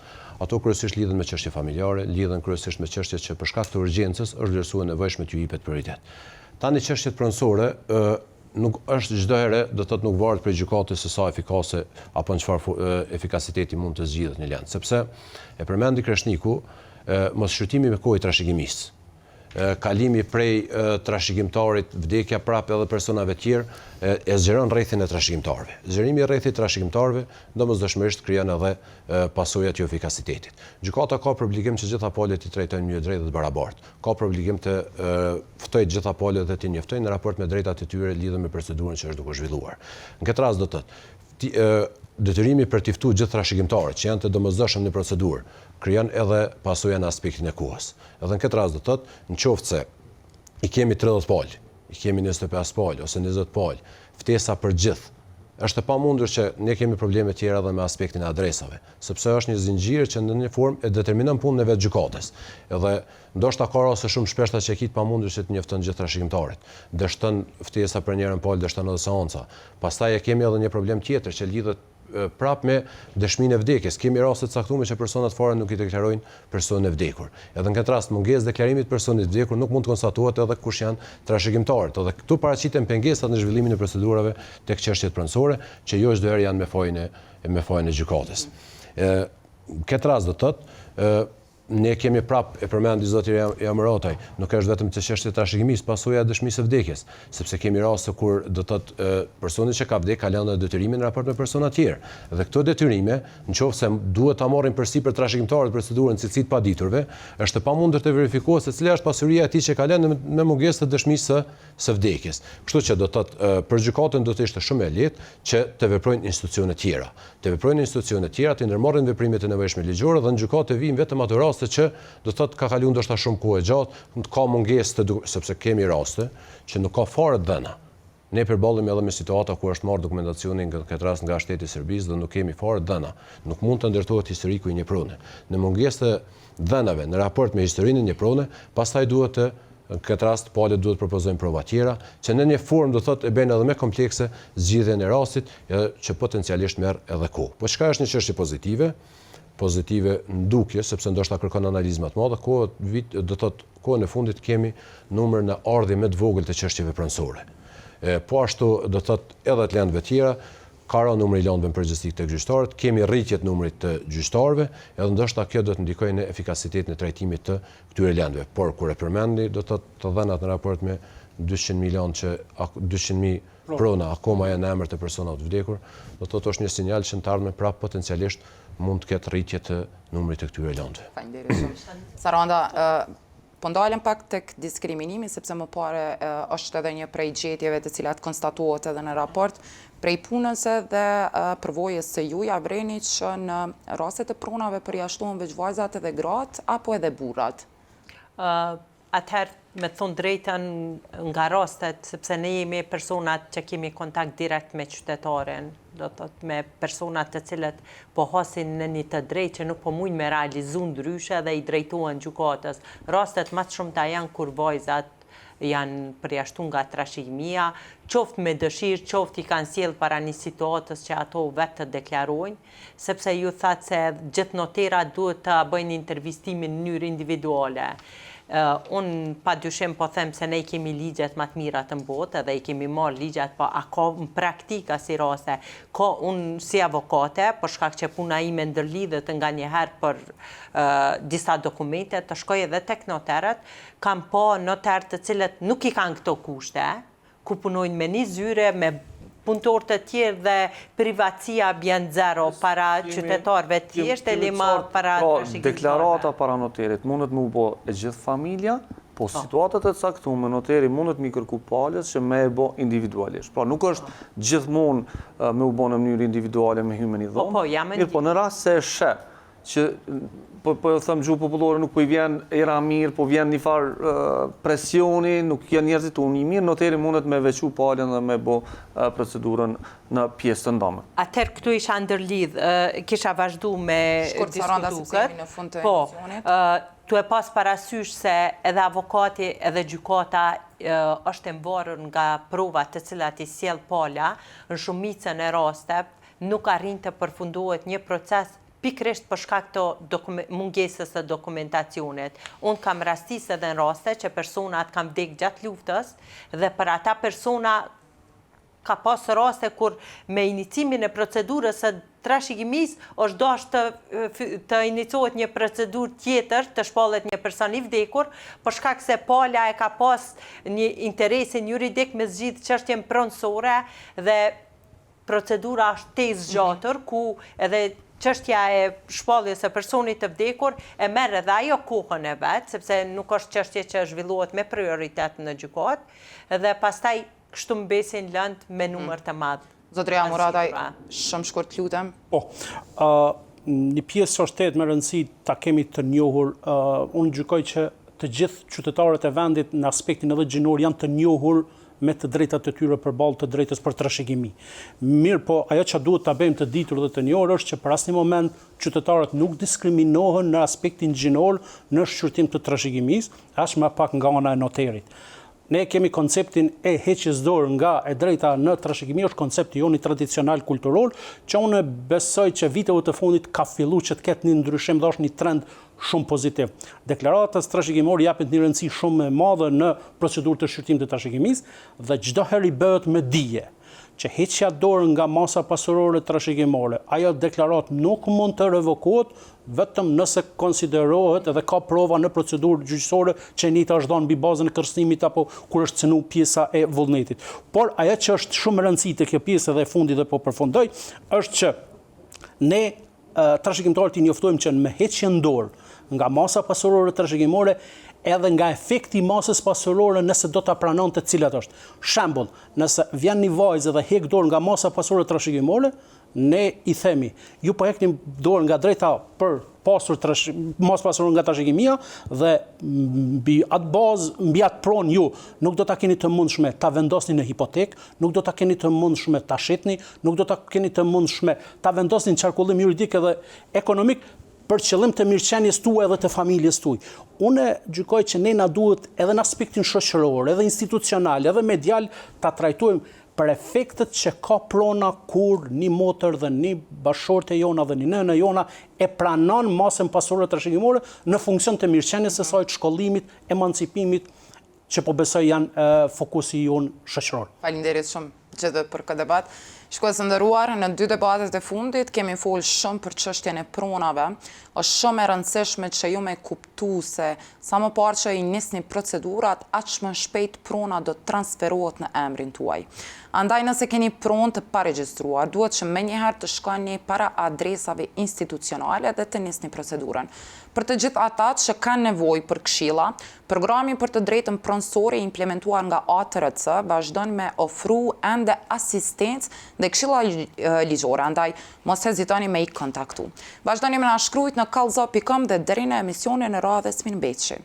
Ato kryesisht lidhen me çështje familjare, lidhen kryesisht me çështje që për shkak të urgjencës është vlerësuar nevojshme t'ju jepet prioritet. Tani çështjet pronësore nuk është çdo herë, do thotë nuk varet prej gjykatës se sa efikase apo në çfarë efikasiteti mund të zgjidhet një lëndë, sepse e përmendi Kreshniku, mos shqyrtimi me kohë trashëgimisë. Kalimi prej trashëgimtarit, vdekja prapë edhe personave tjerë e zgjeron rrethin e trashëgimtarëve. Zgjerimi i rrethit trashëgimtarëve domosdoshmërisht krijon edhe pasojat jo efikasitetit. Gjykata ka për obligim që gjitha palët i trajtojnë në mënyrë drejtë dhe të barabartë. Ka për obligim të ftojë gjitha palët dhe të njoftojnë në raport me drejtat e tyre lidhur me procedurën që është duke zhvilluar. Në këtë rast do të thotë detyrimi për t'i ftuar gjithë trashëgimtarët që janë të domosdoshëm në procedurë krijon edhe pasoja në aspektin e kohës. Edhe në këtë rast do thotë, nëse i kemi 30 palë, i kemi 25 palë ose 20 palë, ftesa për gjithë është e pamundur që ne kemi probleme tjera edhe me aspektin e adresave, sepse është një zinxhir që në një formë e determinon punën e vetë gjykatës. Edhe ndoshta ka raste shumë shpeshta që e kit pamundur që të njofton gjithë trashëgimtarët. Dështon ftesa për njërin pol, dështon edhe seanca. Pastaj e kemi edhe një problem tjetër që lidhet prap me dëshminë e vdekjes. Kemi raste të caktuara që personat fare nuk i deklarojnë personin e vdekur. Edhe në këtë rast mungesë deklarimit të personit të vdekur nuk mund të konstatohet edhe kush janë trashëgimtarët. Edhe këtu paraqiten pengesat në zhvillimin e procedurave tek çështjet pronësore, që jo çdo herë janë me fajin e gjykatës. Këtë rast do të thotë ne kemi prap e përmendi zoti Jamrotaj, nuk është vetëm të çështje trashëgimisë, pasojë e dëshmisë së vdekjes, sepse kemi raste kur do të thotë personi që ka vdekur ka lënë detyrimin në raport me persona të tjerë. Dhe këto detyrime, nëse duhet ta marrin përsipër trashëgimtarët procedurën cilësitë paditurve, është e pamundur të verifikohet se cila është pasuria e tij që ka lënë me mungesë të dëshmisë së vdekjes. Kështu që do të thotë për gjykatën do të ishte shumë e lehtë që të veprojnë institucione tjera. Të veprojnë institucione tjera, të ndërmarrin veprimet e nevojshme ligjore dhe në gjykatë vijnë vetëm ato raste që do të thotë ka kaluar ndoshta shumë kohë e gjatë, ka mungesë sepse kemi raste që nuk ka fare dhëna. Ne përballemi edhe me situata ku është marrë dokumentacioni në këtë rast nga shteti i Serbisë dhe nuk kemi fare dhëna. Nuk mund të ndërtohet historiku i një prune. Në mungesë të dhënave në raport me historinë e një prune, pastaj duhet të në këtë rast palët duhet të propozojnë prova tjera, që në një formë do thotë e bëjnë edhe më komplekse zgjidhjen e rastit, që potencialisht merr edhe kohë. Po çka është një çështje pozitive ndukje, sepse ndoshta kërkon analizë më të madhe, do thotë kohën e fundit kemi numër në ardhje më të vogël të çështjeve pronësore. Po ashtu do thotë edhe të lëndëve tjera, ka rënë numri i lëndëve në përgjithësi tek gjyqtarët, kemi rritje të numrit të gjyqtarëve, edhe ndoshta kjo do të ndikojë në efikasitetin e trajtimit të këtyre lëndëve. Por kur e përmendi, do thotë të dhënat në raport me 200 milion që 200.000 prona akoma janë në emër të personave të vdekur, do thotë është një sinjal që në të ardhmen prap potencialisht mund të ketë rritje të numrit të këtyre lëndëve. Faleminderit shumë. Saranda, po ndalem pak tek diskriminimi, sepse më pare është edhe një prej gjetjeve të cilat konstatuohet edhe në raport, prej punëse dhe përvojës së ju ja vreni që në rastet e pronave përjashtohen veç vajzat edhe gratë apo edhe burrat? Atëherë, me thonë drejtën nga rastet, sepse ne jemi personat që kemi kontakt direkt me qytetaren, do të thotë me personat të cilët po hasin në një të drejtë që nuk po mujnë me realizu ndryshe dhe i drejtohen gjykatës. Rastet më të shumta janë kur vajzat janë përjashtuar nga trashëgimia, qoftë me dëshirë, qoftë i kanë sjellë para një situatës që ato vetë të deklarojnë, sepse ju thatë se gjithë noterat duhet të bëjnë intervistimin në mënyrë individuale. Unë pa dyshim po them se ne kemi ligjet më të mira të botë edhe i kemi marrë ligjet, po a ka në praktika si raste. Ka unë si avokate, për shkak që puna ime ndërlidhet nga njëherë për disa dokumente, të shkoj edhe tek noterët, kam pa noterë të cilët nuk i kanë këto kushte, ku punojnë me një zyre, me punëtor të tjerë dhe privatësia bjen zero para qytetarëve tjeshtë e lima para trashëgimtarëve. Deklarata para noterit mundet me u bë e gjithë familja, po situatat e caktuara noteri mundet me kërku palës që me e bë individualisht. Pra nuk është gjithmonë me u bë në mënyrë individuale me hyrje në dhomë. Mirë, po në rast se e sheh që po e them gjuhë popullore, nuk po i vjen era mirë, po vjen një farë presioni, nuk janë njerëzit unë i mirë, noteri mundet me veçu palën dhe me bo procedurën në pjesë të ndamën. Atëherë këtu isha ndërlidh, kisha vazhdu me diskutukët. Po, tu e pas parasysh se edhe avokati edhe gjykata është e mbarur nga provat të cilat i sjell pala, në shumicën e rasteve nuk arrin të përfundohet një proces pikrisht për shkak të mungesës së dokumentacionit. Unë kam rastis edhe në raste që personat kam vdek gjatë luftës dhe për ata persona ka pas raste kur me inicimin e procedurës së trashëgimisë është dashur të iniciohet një procedurë tjetër, të shpallet një person i vdekur, për shkak se pala e ka pas një interesin juridik me zgjidh çështjen pronësore dhe procedura është tezë zgjatur ku edhe çështja e shpalljes së personit të vdekur e merr edhe ajo kohën e vet, sepse nuk është çështje që zhvillohet me prioritet në gjykatë dhe pastaj kështu mbesin lëndë me numër të madh. Zotëria Murataj, shumë shkurt lutem. Po, një pjesë që është me rëndësi ta kemi të njohur, unë gjykoj që të gjithë qytetarët e vendit në aspektin edhe gjinor janë të njohur me të drejtat e tyre përballë të drejtës për trashëgimi. Mirë, po ajo që duhet ta bëjmë të ditur dhe të njohur është që për asnjë moment qytetarët nuk diskriminohen në aspektin gjinor në shqyrtim të trashëgimisë, as më pak nga ana e noterit. Ne kemi konceptin e heqjes dorë nga e drejta në trashëgimi, është koncepti joni tradicional kulturor, që unë besoj që viteve të fundit ka filluar që të ketë një ndryshim dhe është një trend shumë pozitiv. Deklaratat trashëgimore japin një rëndësi shumë e madhe në procedurë të shqyrtimit të trashëgimisë dhe çdo herë i bëhet me dije që heqja dorë nga masa pasurore trashëgimore, ajo deklarat nuk mund të revokohet vetëm nëse konsiderohet edhe ka prova në procedurë gjyqësore që njëta është dhënë mbi bazën e kërcënimit apo kur është cënuar pjesa e vullnetit. Por ajo që është shumë e rëndësishme te kjo pjesë dhe e fundit dhe po përfundoj, është që ne trashëgimtarët i njoftojmë që me heqjen dorë nga masa pasurore trashëgimore edhe nga efekti i masës pasurore nëse do ta pranonte cilat është. Shembull, nëse vjen një vajzë dhe hek dorë nga masa pasurore trashëgimore, ne i themi, ju po hekni dorë nga drejta për pasur masë pasurore nga trashëgimia dhe mbi atë bazë, mbi atë pronë ju nuk do ta keni të mundshme ta vendosni në hipotekë, nuk do ta keni të mundshme ta shitni, nuk do ta keni të mundshme ta vendosni në qarkullim juridik edhe ekonomik për qëllim të mirëqenies tuaj edhe të familjes tuaj. Unë gjykoj që ne na duhet edhe në aspektin shoqëror, edhe institucional, edhe medial ta trajtojmë për efektet që ka prona kur një motër dhe një bashkëshorte jona dhe një nënë jona e pranon masën pasurore trashëgimore në funksion të mirëqenies së saj, të shkollimit, emancipimit, që po besoj janë fokusi jonë shoqëror. Faleminderit shumë gjithë për këtë debat. Shikues të nderuar, në 2 debatet e fundit kemi folur shumë për çështjen e pronave. Është shumë e rëndësishme që ju me kuptu se sa më parë që i nisni procedurat, aq më shpejt prona do të transferohet në emrin tuaj. Andaj nëse keni pronë të paregjistruar, duhet që menjëherë të shkoni para adresave institucionale dhe të nisni procedurën. Për të gjithë ata që kanë nevojë për këshilla, programi për të drejtën pronësore implementuar nga ATRC vazhdon me ofru ende asistencë dhe këshilla ligjore, andaj mos hezitoni me i kontaktu. Vazhdoni me na shkruajt në kallzo.com dhe deri në emisionin e radhës mirëmbëjtje.